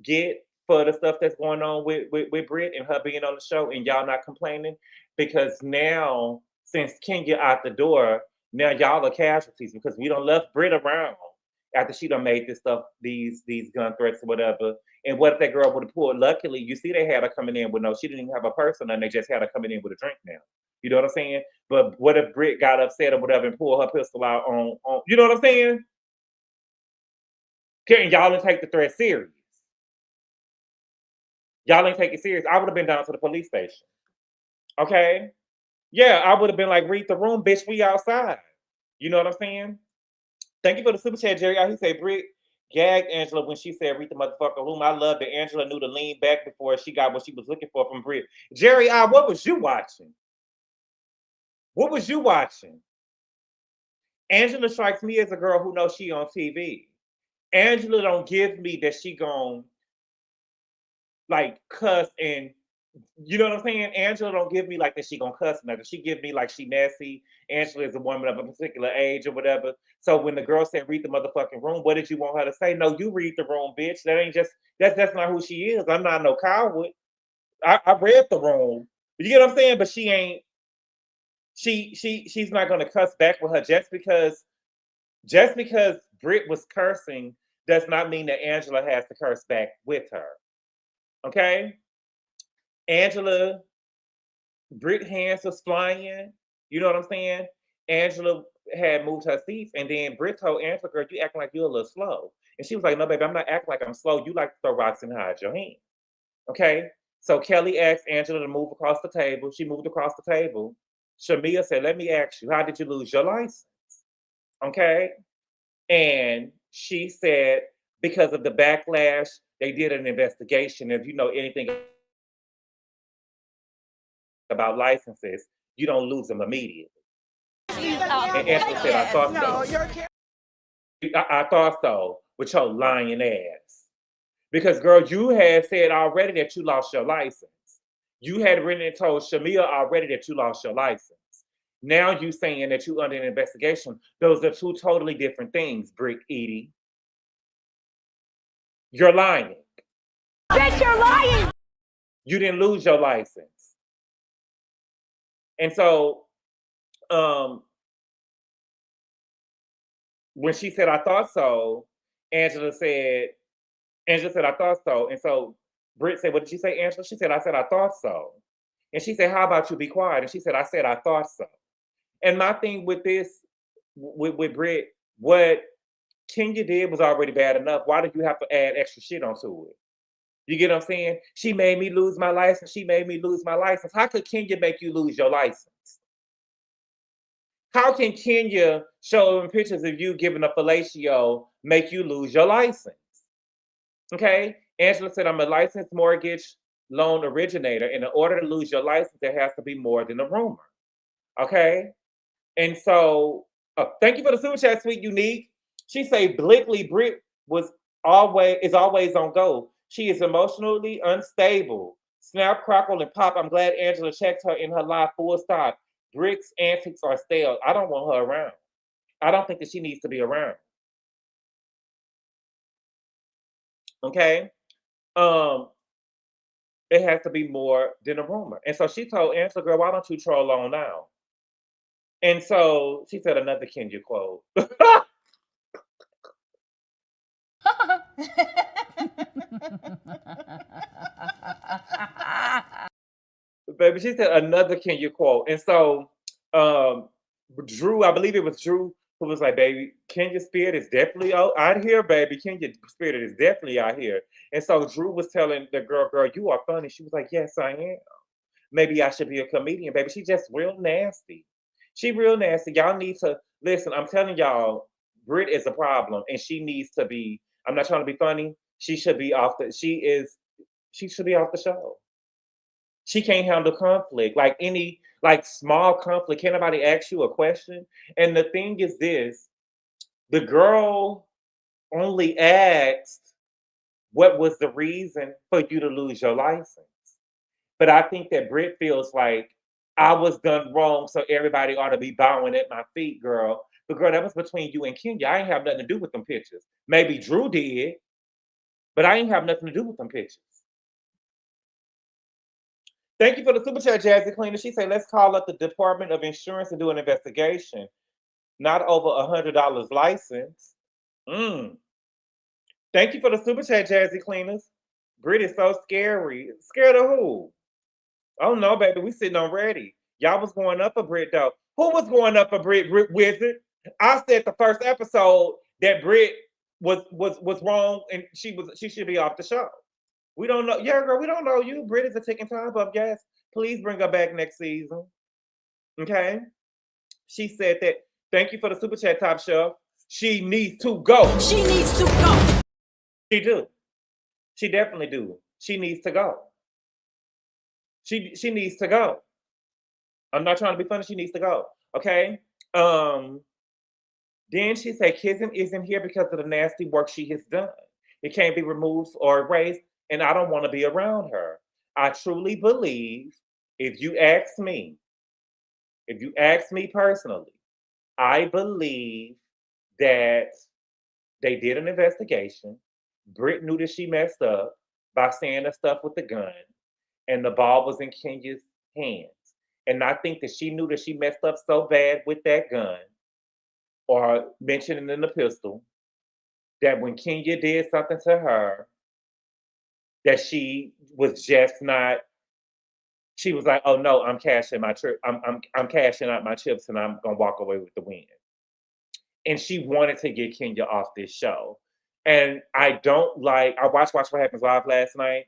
get for the stuff that's going on with Brit and her being on the show, and y'all not complaining because now since Kenya out the door, now y'all are casualties because we don't left Brit around after she done made this stuff, these gun threats or whatever. And what if that girl would have pulled? Luckily, you see they had her coming in with she didn't even have a person, and they just had her coming in with a drink now. You know what I'm saying? But what if Brit got upset or whatever and pulled her pistol out on you know what I'm saying? Can y'all ain't take the threat serious? Y'all ain't take it serious. I would have been down to the police station. Okay? Yeah, I would have been like, read the room, bitch, we outside. You know what I'm saying? Thank you for the super chat, Jerry. He said Brit gagged Angela when she said read the motherfucker room. I love that Angela knew to lean back before she got what she was looking for from Brit. Jerry, what was you watching? What was you watching? Angela strikes me as a girl who knows she on TV. Angela don't give me that she gon' like cuss and you know what I'm saying? Angela don't give me like that she gonna cuss nothing. She give me like she messy. Angela is a woman of a particular age or whatever. So when the girl said read the motherfucking room, what did you want her to say? No, you read the room, bitch. That ain't just that's not who she is. I'm not no coward. I read the room. You get what I'm saying? But she ain't she's not gonna cuss back with her just because Brit was cursing does not mean that Angela has to curse back with her. Okay? Angela, Brit hands was flying. You know what I'm saying? Angela had moved her seats, and then Brit told Angela, girl, you acting like you're a little slow. And she was like, no, baby, I'm not acting like I'm slow. You like to throw rocks and hide your hand. Okay? So Kelli asked Angela to move across the table. She moved across the table. Shamia said, let me ask you, how did you lose your license? Okay? And she said, because of the backlash, they did an investigation. If you know anything about licenses, you don't lose them immediately. And Angela said, I thought so. I thought so with your lying ass. Because, girl, you had said already that you lost your license. You had written and told Shamia already that you lost your license. Now you saying that you under an investigation. Those are two totally different things, Brick Edie. You're lying. Bitch, you're lying! You didn't lose your license. And so, when she said, I thought so, Angela said, I thought so. And so Britt said, what did she say, Angela? She said, I thought so. And she said, how about you be quiet? And she said, I thought so. And my thing with this, with Britt, what Kenya did was already bad enough. Why did you have to add extra shit onto it? You get what I'm saying? She made me lose my license. She made me lose my license. How could Kenya make you lose your license? How can Kenya showing pictures of you giving a fellatio make you lose your license? Okay? Angela said, I'm a licensed mortgage loan originator. And in order to lose your license, there has to be more than a rumor. Okay? And so, thank you for the super chat, Sweet Unique. She say Blickley Brit is always on go. She is emotionally unstable. Snap, crackle, and pop. I'm glad Angela checked her in her life, full stop. Brick's antics are stale. I don't want her around. I don't think that she needs to be around. Okay? It has to be more than a rumor. And so she told Angela, girl, why don't you troll on now? And so she said another Kenya quote. Baby, she said another Kenya quote. And so Drew, I believe it was Drew, who was like, baby, Kenya's spirit is definitely out here, baby. Kenya's spirit is definitely out here. And so Drew was telling the girl, you are funny. She was like, yes, I am. Maybe I should be a comedian, baby. She's just real nasty. She real nasty. Y'all need to listen. I'm telling y'all, Brit is a problem, and she needs to be. I'm not trying to be funny. She should be off the. She should be off the show. She can't handle conflict, like any like small conflict. Can't nobody ask you a question? And the thing is this: the girl only asked what was the reason for you to lose your license. But I think that Brit feels like I was done wrong, so everybody ought to be bowing at my feet, girl. But girl, that was between you and Kenya. I ain't have nothing to do with them pictures. Maybe Drew did, but I ain't have nothing to do with them pictures. Thank you for the super chat, Jazzy Cleaner. She said, let's call up the Department of Insurance and do an investigation. Not over $100 license. Thank you for the super chat, Jazzy Cleaners. Brit is so scary. Scared of who? Oh no, baby, we sitting on ready. Y'all was going up for Brit though. Who was going up for Brit Wizard? I said the first episode that Brit was wrong and she should be off the show. We don't know. Yeah, girl, we don't know you. Brit is a ticking time bomb. Yes, please bring her back next season. Okay. She said that. Thank you for the super chat, Top Shelf. She needs to go. She needs to go. She do. She definitely do. She needs to go. She needs to go. I'm not trying to be funny. She needs to go. Okay. Then she said, Kissing isn't here because of the nasty work she has done. It can't be removed or erased, and I don't want to be around her. I truly believe, if you ask me personally, I believe that they did an investigation. Brit knew that she messed up by saying the stuff with the gun, and the ball was in Kenya's hands. And I think that she knew that she messed up so bad with that gun, or mentioning in the pistol, that when Kenya did something to her, that she was just not. She was like, "Oh no, I'm cashing my trip. I'm cashing out my chips, and I'm gonna walk away with the win." And she wanted to get Kenya off this show. And I don't like. I watched What Happens Live last night.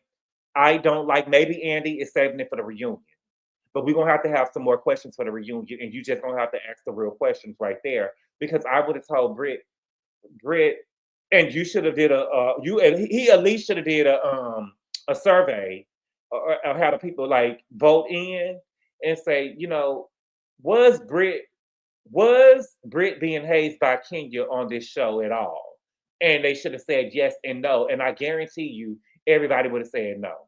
I don't like. Maybe Andy is saving it for the reunion, but we're gonna have some more questions for the reunion, and you just gonna have to ask the real questions right there. Because I would have told Brit, and you should have did he at least should have did a survey or how the people like vote in and say, was Brit being hazed by Kenya on this show at all? And they should have said yes and no. And I guarantee you, everybody would have said no.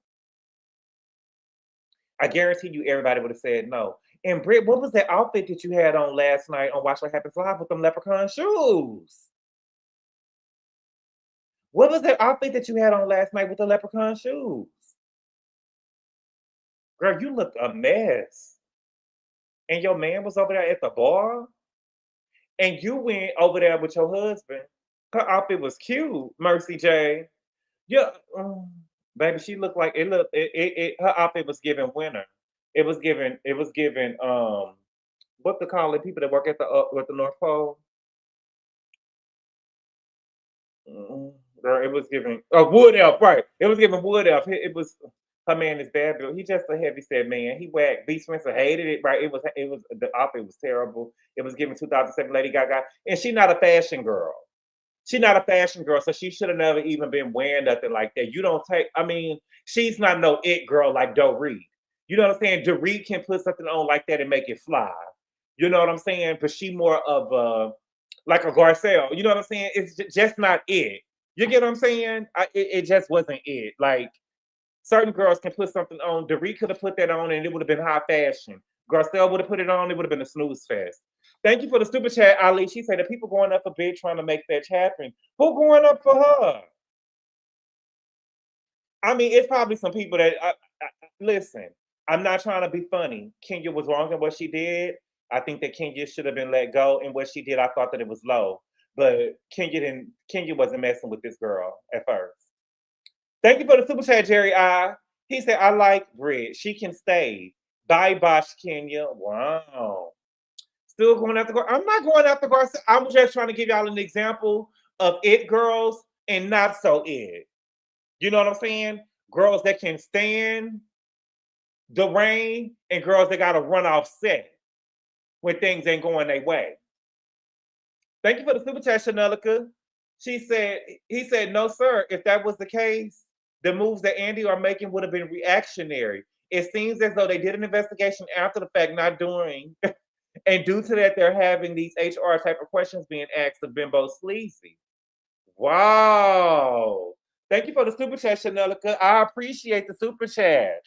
I guarantee you, everybody would have said no. And Brit, what was that outfit that you had on last night on Watch What Happens Live with them leprechaun shoes? What was that outfit that you had on last night with the leprechaun shoes? Girl, you look a mess. And your man was over there at the bar? And you went over there with your husband. Her outfit was cute, Mercy J. Yeah, baby, she looked like her outfit was giving winter. It was giving what to call it, people that work at the North Pole. Girl, it was giving wood elf, right? It was giving wood elf. It was her man is bad, Bill. He just a heavy set man. He whacked. B. Spencer hated it, right? It was the outfit was terrible. It was giving 2007 Lady Gaga, and she's not a fashion girl. She's not a fashion girl, so she should have never even been wearing nothing like that. You don't take. I mean, she's not no it girl like Dorit. You know what I'm saying? Dorit can put something on like that and make it fly. You know what I'm saying? But she more of like a Garcelle. You know what I'm saying? It's just not it. You get what I'm saying? It just wasn't it. Like, certain girls can put something on. Dorit could have put that on and it would have been high fashion. Garcelle would have put it on, it would have been a snooze fest. Thank you for the super chat, Ali. She said the people going up for Brit trying to make that happen. Who going up for her? I mean, it's probably some people that listen. I'm not trying to be funny. Kenya was wrong in what she did. I think that Kenya should have been let go. And what she did, I thought that it was low. But Kenya wasn't messing with this girl at first. Thank you for the super chat, Jerry I. He said, I like Brit. She can stay. Bye, Bosh Kenya. Wow. Still going after Garcelle. I'm not going after Garcelle. I was just trying to give y'all an example of it girls and not so it. You know what I'm saying? Girls that can stand the rain and girls that got to run off set when things ain't going their way. Thank you for the super chat, Chanelica. He said, no, sir. If that was the case, the moves that Andy are making would have been reactionary. It seems as though they did an investigation after the fact, not during. And due to that, they're having these HR type of questions being asked of Bimbo Sleazy. Wow. Thank you for the super chat, Chanelica. I appreciate the super chat.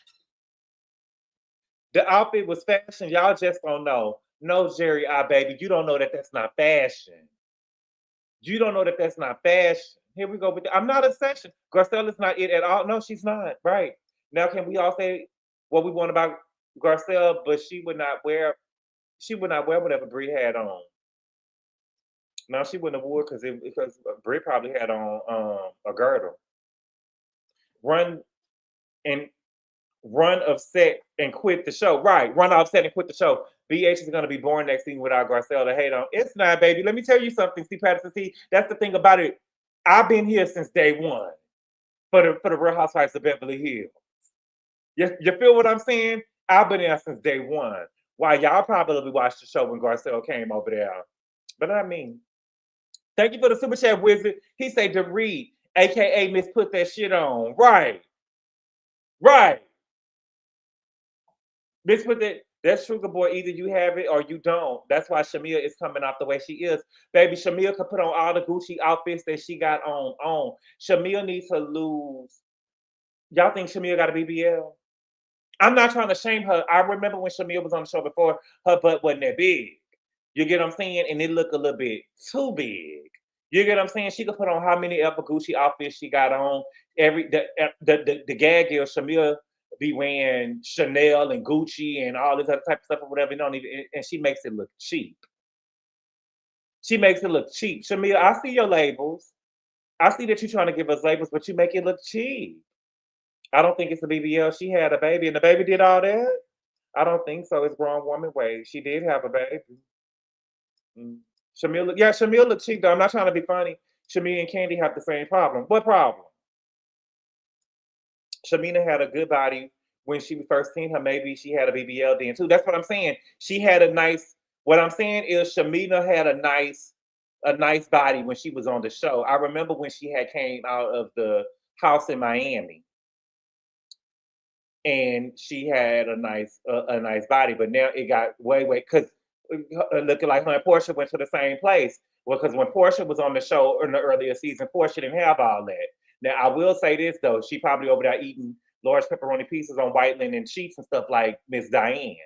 The outfit was fashion. Y'all just don't know. No, Jerry, baby, you don't know that that's not fashion. You don't know that that's not fashion. Here we go with I'm not a section. Garcelle is not it at all. No, she's not. Right. Now, can we all say what we want about Garcelle, but she would not wear whatever Brie had on. No, she wouldn't have wore because Brie probably had on a girdle. Run of set and quit the show. Right. Run off set and quit the show. BH is going to be born next season without Garcelle to hate on. It's not, baby. Let me tell you something, C. Patterson. See, that's the thing about it. I've been here since day one for the Real Housewives of Beverly Hills. You feel what I'm saying? I've been there since day one. Why y'all probably watched the show when Garcelle came over there. But I mean, thank you for the super chat, Wizard. He said to read, aka Miss Put That Shit On. Right. Miss Put That. That's true, boy. Either you have it or you don't. That's why Shamia is coming off the way she is. Baby, Shamia could put on all the Gucci outfits that she got on. Shamia needs to lose. Y'all think Shamia got a BBL? I'm not trying to shame her. I remember when Shamia was on the show before, her butt wasn't that big. You get what I'm saying? And it looked a little bit too big. You get what I'm saying? She could put on how many ever Gucci outfits she got on. The gag girl, Shamia, be wearing Chanel and Gucci and all this other type of stuff or whatever. And she makes it look cheap. Shamia, I see your labels. I see that you're trying to give us labels, but you make it look cheap. I don't think it's a BBL. She had a baby, and the baby did all that. I don't think so. It's grown woman way. She did have a baby. Shamil looked cheap though. I'm not trying to be funny. Shamia and Candy have the same problem. What problem? Shamina had a good body when she first seen her. Maybe she had a BBL then too. That's what I'm saying. She had a nice. What I'm saying is Shamina had a nice body when she was on the show. I remember when she had came out of the house in Miami. And she had a nice body, but now it got way because looking like her and Porsha went to the same place. Well, because when Porsha was on the show in the earlier season, Porsha didn't have all that. Now I will say this though, she probably over there eating large pepperoni pieces on white linen sheets and stuff like Miss Diane,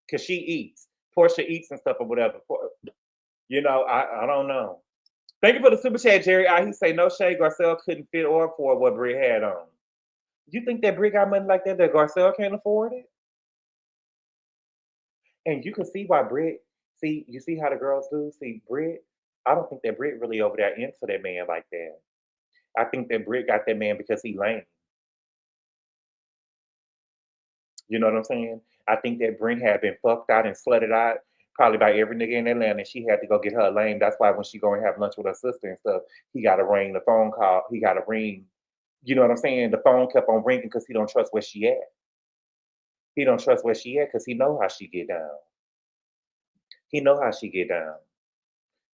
because she eats. Porsha eats and stuff or whatever. I don't know. Thank you for the super chat, Jerry. He say no shade. Garcelle couldn't fit or afford what Brie had on. You think that Brie got money like that Garcelle can't afford it? And you can see why Brit, you see how the girls do? See, Brit, I don't think that Brit really over there into that man like that. I think that Brit got that man because he lame. You know what I'm saying? I think that Brit had been fucked out and slutted out probably by every nigga in Atlanta, and she had to go get her a lame. That's why when she go and have lunch with her sister and stuff, he got to ring the phone call. He got to ring. You know what I'm saying? The phone kept on ringing because he don't trust where she at. He don't trust where she at because he know how she get down. Talking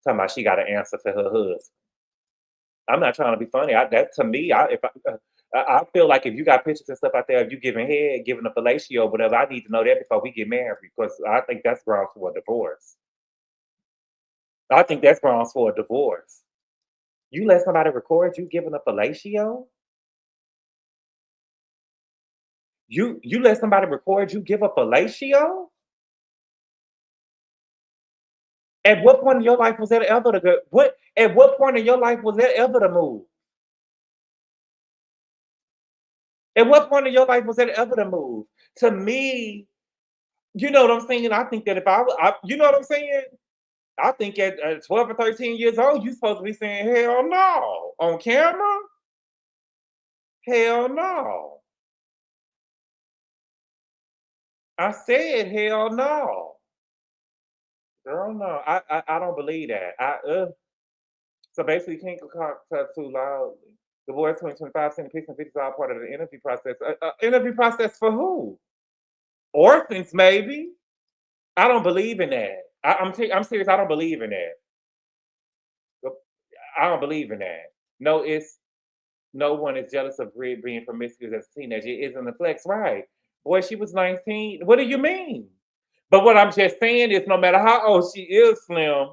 about she got to answer to her husband. I'm not trying to be funny. I feel like if you got pictures and stuff out there, if you giving head, giving a fellatio, whatever, I need to know that before we get married because I think that's grounds for a divorce. You let somebody record you giving a fellatio? You let somebody record you give a fellatio? At what point in your life was that ever the good? At what point in your life was that ever the move? At what point in your life was that ever the move? To me, you know what I'm saying? I think that if you know what I'm saying? I think at 12 or 13 years old, you're supposed to be saying, hell no. On camera? Hell no. I said, hell no. Girl, no. I don't believe that. So basically, you can't talk too loudly. The boys 2025 sending pics and videos all part of the interview process. Interview process for who? Orphans, maybe. I don't believe in that. I'm serious. I don't believe in that. I don't believe in that. No, it's no one is jealous of Brit being promiscuous as a teenager. It isn't a flex, right? Boy, she was 19. What do you mean? But what I'm just saying is no matter how old she is, Slim,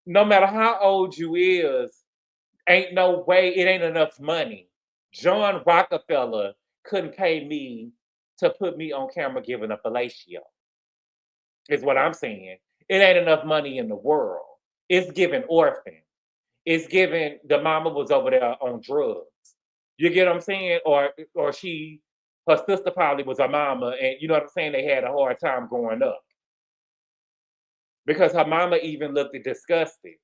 no matter how old you is, ain't no way it ain't enough money. John Rockefeller couldn't pay me to put me on camera giving a fellatio, is what I'm saying. It ain't enough money in the world. It's giving orphan. It's giving the mama was over there on drugs. You get what I'm saying? Or she her sister probably was a mama and you know what I'm saying, they had a hard time growing up. Because her mama even looked disgusted.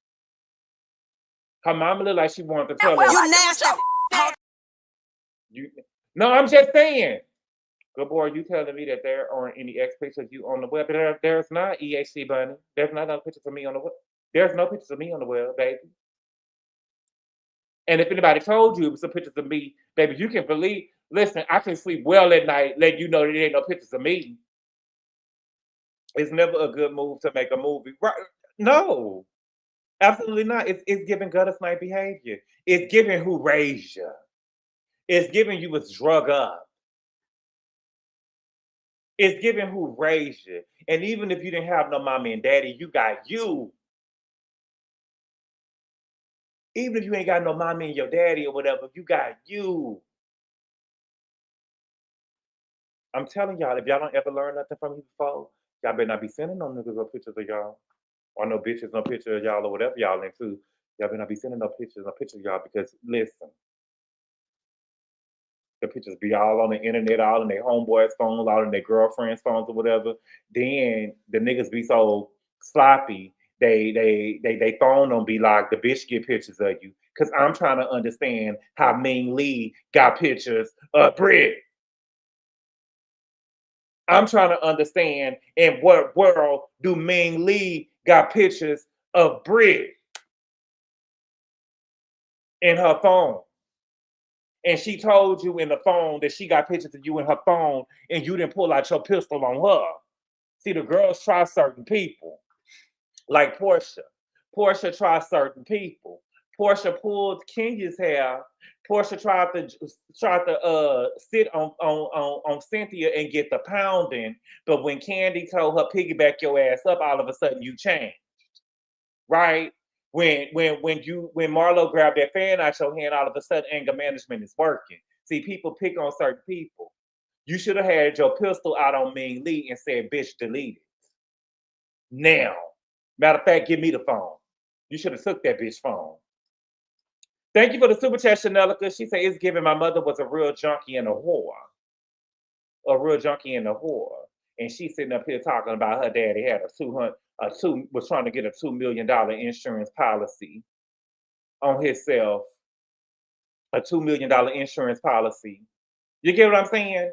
Her mama looked like she wanted to tell her. You nasty. You, no, I'm just saying. Gabor, you telling me that there aren't any X pictures of you on the web? There's not EHC Bunny. There's not no pictures of me on the web. There's no pictures of me on the web, baby. And if anybody told you it was some pictures of me, baby, you can believe. Listen, I can sleep well at night, letting you know there ain't no pictures of me. It's never a good move to make a movie. Right? No, absolutely not. It's giving gutter snipe behavior. It's giving who raised you. It's giving you was drug up. It's giving who raised you. And even if you didn't have no mommy and daddy, you got you. Even if you ain't got no mommy and your daddy or whatever, you got you. I'm telling y'all, if y'all don't ever learn nothing from me before, y'all better not be sending no niggas no pictures of y'all. Or no bitches, no picture of y'all or whatever y'all into. Y'all better not be sending no pictures of y'all because listen. The pictures be all on the internet, all in their homeboys' phones, all in their girlfriends' phones or whatever. Then the niggas be so sloppy, they phone them be like the bitch get pictures of you. Cause I'm trying to understand how Ming Lee got pictures of Brit. I'm trying to understand in what world do Ming Lee got pictures of Brit in her phone. And she told you in the phone that she got pictures of you in her phone and you didn't pull out your pistol on her. See, the girls try certain people, like Porsha. Porsha tries certain people. Porsha pulled Kenya's hair. Porsha tried to sit on Cynthia and get the pounding, but when Candy told her piggyback your ass up, all of a sudden you changed, right? When Marlo grabbed that fan out your hand, all of a sudden anger management is working. See, people pick on certain people. You should have had your pistol out on Ming Lee and said, bitch, delete it. Now. Matter of fact, give me the phone. You should have took that bitch phone. Thank you for the super chat, Chanelica. She said, it's giving my mother was a real junkie and a whore. A real junkie and a whore. And she's sitting up here talking about her daddy had was trying to get a $2 million insurance policy on himself. A $2 million insurance policy. You get what I'm saying?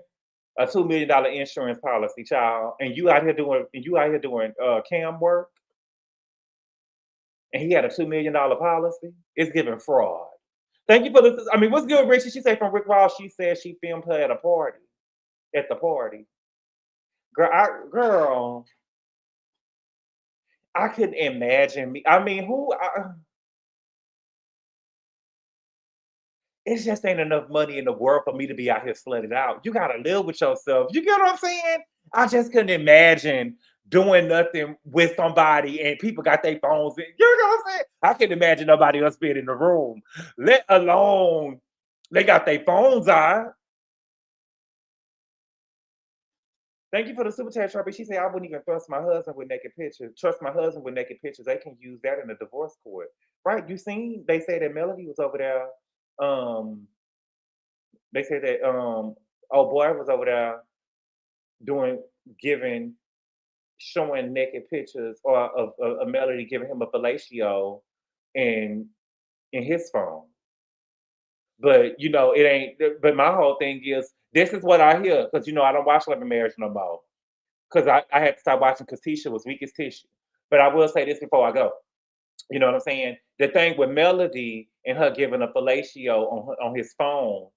A $2 million insurance policy, child. And you out here doing cam work. And he had a $2 million policy. It's giving fraud. Thank you for this. I mean, what's good, Richie? She said from Rick Ross, she said she filmed her at a party. At the party. Girl, I couldn't imagine me. I mean, it just ain't enough money in the world for me to be out here slutted out. You gotta live with yourself. You get what I'm saying? I just couldn't imagine doing nothing with somebody and people got their phones in. You know what I'm saying? I can't imagine nobody else being in the room, let alone they got their phones out. Thank you for the super chat, Sharpie. She said, I wouldn't even trust my husband with naked pictures. Trust my husband with naked pictures. They can use that in a divorce court. Right? You seen? They say that Melody was over there. They said that oh boy was over there showing naked pictures or of a Melody giving him a fellatio in his phone. But you know, it ain't. But my whole thing is, this is what I hear because you know I don't watch Love and Marriage no more because I had to stop watching because Tisha was weak as tissue. But I will say this before I go. You know what I'm saying? The thing with Melody and her giving a fellatio on his phone,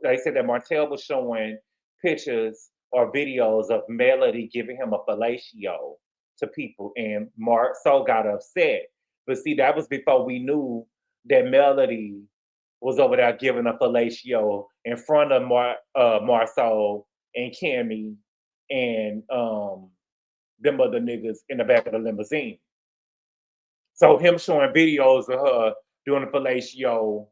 they said that Martell was showing pictures or videos of Melody giving him a fellatio to people, and Mark so got upset But see, that was before we knew that Melody was over there giving a fellatio in front of Marceau and Cammy and them other niggas in the back of the limousine. So him showing videos of her doing a fellatio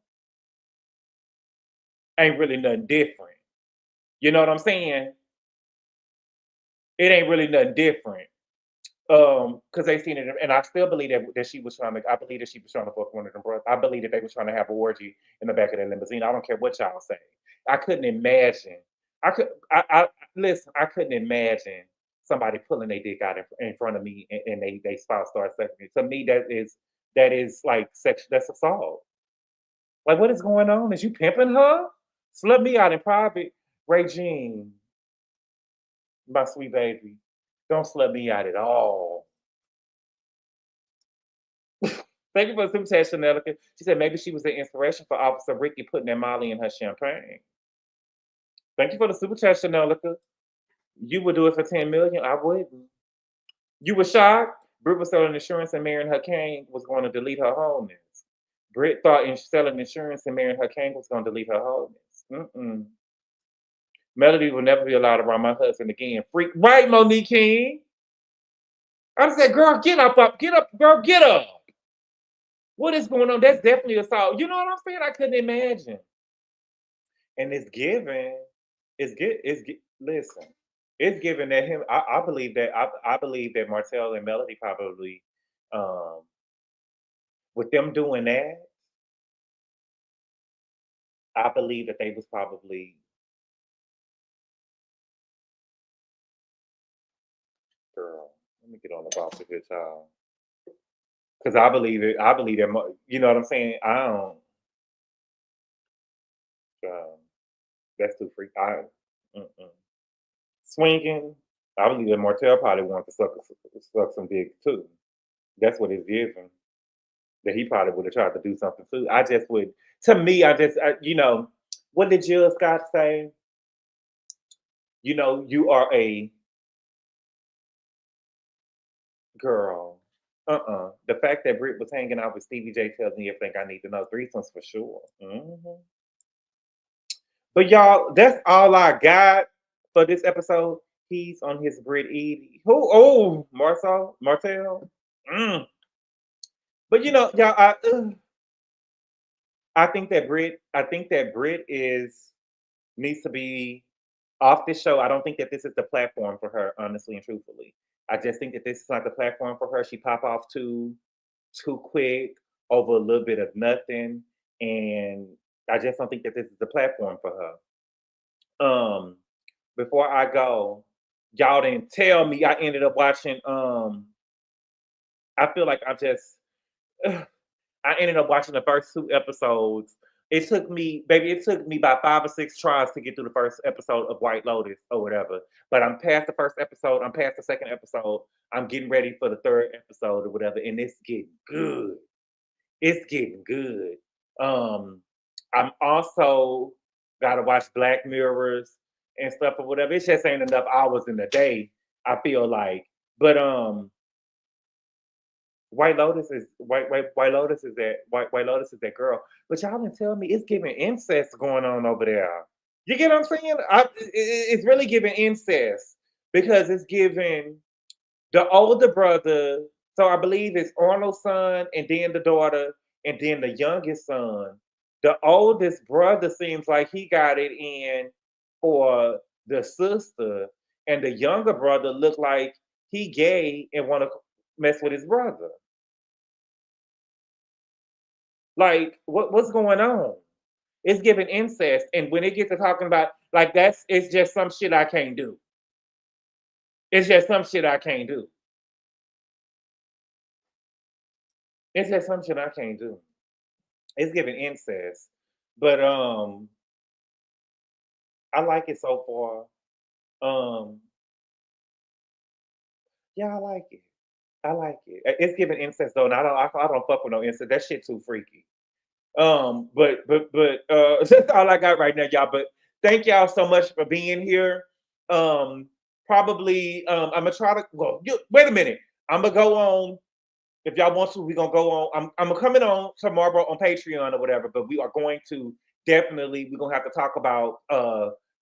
ain't really nothing different. You know what I'm saying? It ain't really nothing different. Because they seen it, and I still believe that she was trying to. I believe that she was trying to fuck one of them brothers. I believe that they was trying to have an orgy in the back of that limousine. I don't care what y'all say. I couldn't imagine. I listen. I couldn't imagine somebody pulling their dick out in front of me and they spouse starts sucking it. To me, that is like sex. That's assault. Like, what is going on? Is you pimping her? Slut me out in private, Regine, my sweet baby. Don't slut me out at all. Thank you for the super chat, Chanelica. She said maybe she was the inspiration for Officer Ricky putting that Molly in her champagne. Thank you for the super chat, Chanelica. You would do it for 10 million? I wouldn't. You were shocked? Brit was selling insurance and marrying her king was going to delete her wholeness. Brit thought selling insurance and marrying her king was going to delete her wholeness. Mm-mm. Melody will never be allowed around my husband again. Freak, right, Monique King? I said, girl, get up, girl, get up. What is going on? That's definitely assault. You know what I'm saying? I couldn't imagine. And it's given. Listen, it's given that him. I believe that Martell and Melody probably, with them doing that, I believe that they was probably. Girl, let me get on the box of here, child. Because I believe it. I believe that. You know what I'm saying? I don't. That's too freak. Swinging. I believe that Martell probably wanted to suck some dick too. That's what it's giving. That he probably would have tried to do something too. I just would. To me, you know, what did Jill Scott say? You know, you are a girl. The fact that Brit was hanging out with Stevie J tells me everything I need to know. Threesomes for sure. But y'all, that's all I got for this episode. He's on his Brit Edie. Who? Oh, Martell. But you know, y'all, I think that Brit needs to be off this show. I don't think that this is the platform for her, honestly and truthfully. I just think that this is not the platform for her. She pop off too quick over a little bit of nothing, and I just don't think that this is the platform for her. Before I go, y'all didn't tell me I ended up watching. I feel like I ended up watching the first 2 episodes. It took me about 5 or 6 tries to get through the first episode of White Lotus or whatever. But I'm past the first episode. I'm past the second episode. I'm getting ready for the 3rd episode or whatever, and it's getting good. It's getting good. I'm also gotta watch Black Mirrors and stuff or whatever. It just ain't enough hours in the day, I feel like. But White Lotus is that girl. But y'all didn't tell me it's giving incest going on over there. You get what I'm saying? It's really giving incest because it's giving the older brother. So I believe it's Arnold's son and then the daughter and then the youngest son. The oldest brother seems like he got it in for the sister, and the younger brother looked like he gay and want to mess with his brother. Like, what's going on? It's giving incest, and when it gets to talking about like it's just some shit I can't do. It's just some shit I can't do. It's just some shit I can't do. It's giving incest, but I like it so far. Yeah, I like it. I like it. It's giving incest though, and I don't fuck with no incest. That shit too freaky. But that's all I got right now, y'all. But thank y'all so much for being here. Probably I'm gonna try to go. Wait a minute. I'm gonna go on If y'all want to, we're gonna go on. I'm coming on tomorrow on Patreon or whatever, but we are going to definitely we're gonna have to talk about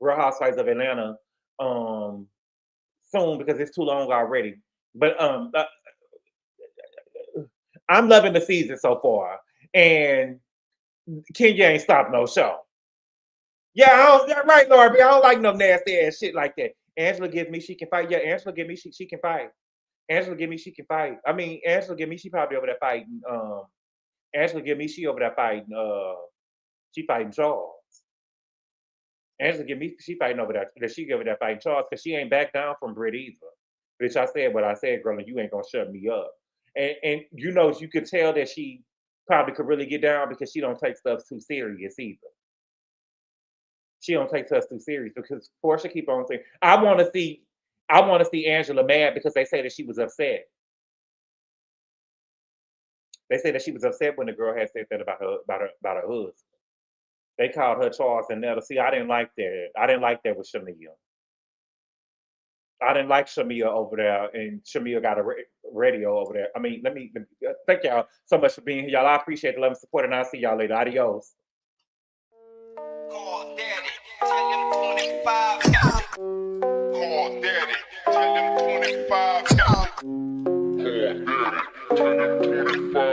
Real Housewives of Atlanta soon because it's too long already. But I'm loving the season so far, and Kenya ain't stopped no show. Yeah, right, Laura. I don't like no nasty ass shit like that. Angela gives me she can fight. Yeah, Angela give me she can fight. Angela give me she can fight. I mean, Angela give me she probably over there fighting. Angela give me she over there fighting. She fighting Charles. Angela give me she fighting over there. She over there fighting Charles because she ain't back down from Brit either. Bitch, I said what I said, girl, and you ain't gonna shut me up. And you know you could tell that she probably could really get down because she don't take stuff too serious either. She don't take stuff too serious because Porsha keep on saying, I want to see Angela mad because they say that she was upset. They say that she was upset when the girl had said that about her husband. They called her Charles and Netta. See, I didn't like that. I didn't like that with Shamia. I didn't like Shamia over there, and Shamia got a radio over there. I mean, let me thank y'all so much for being here, y'all. I appreciate the love and support, and I'll see y'all later. Adios. Call daddy, tell him 25 got it. Call daddy, tell him 25 got it. Call daddy, tell him 25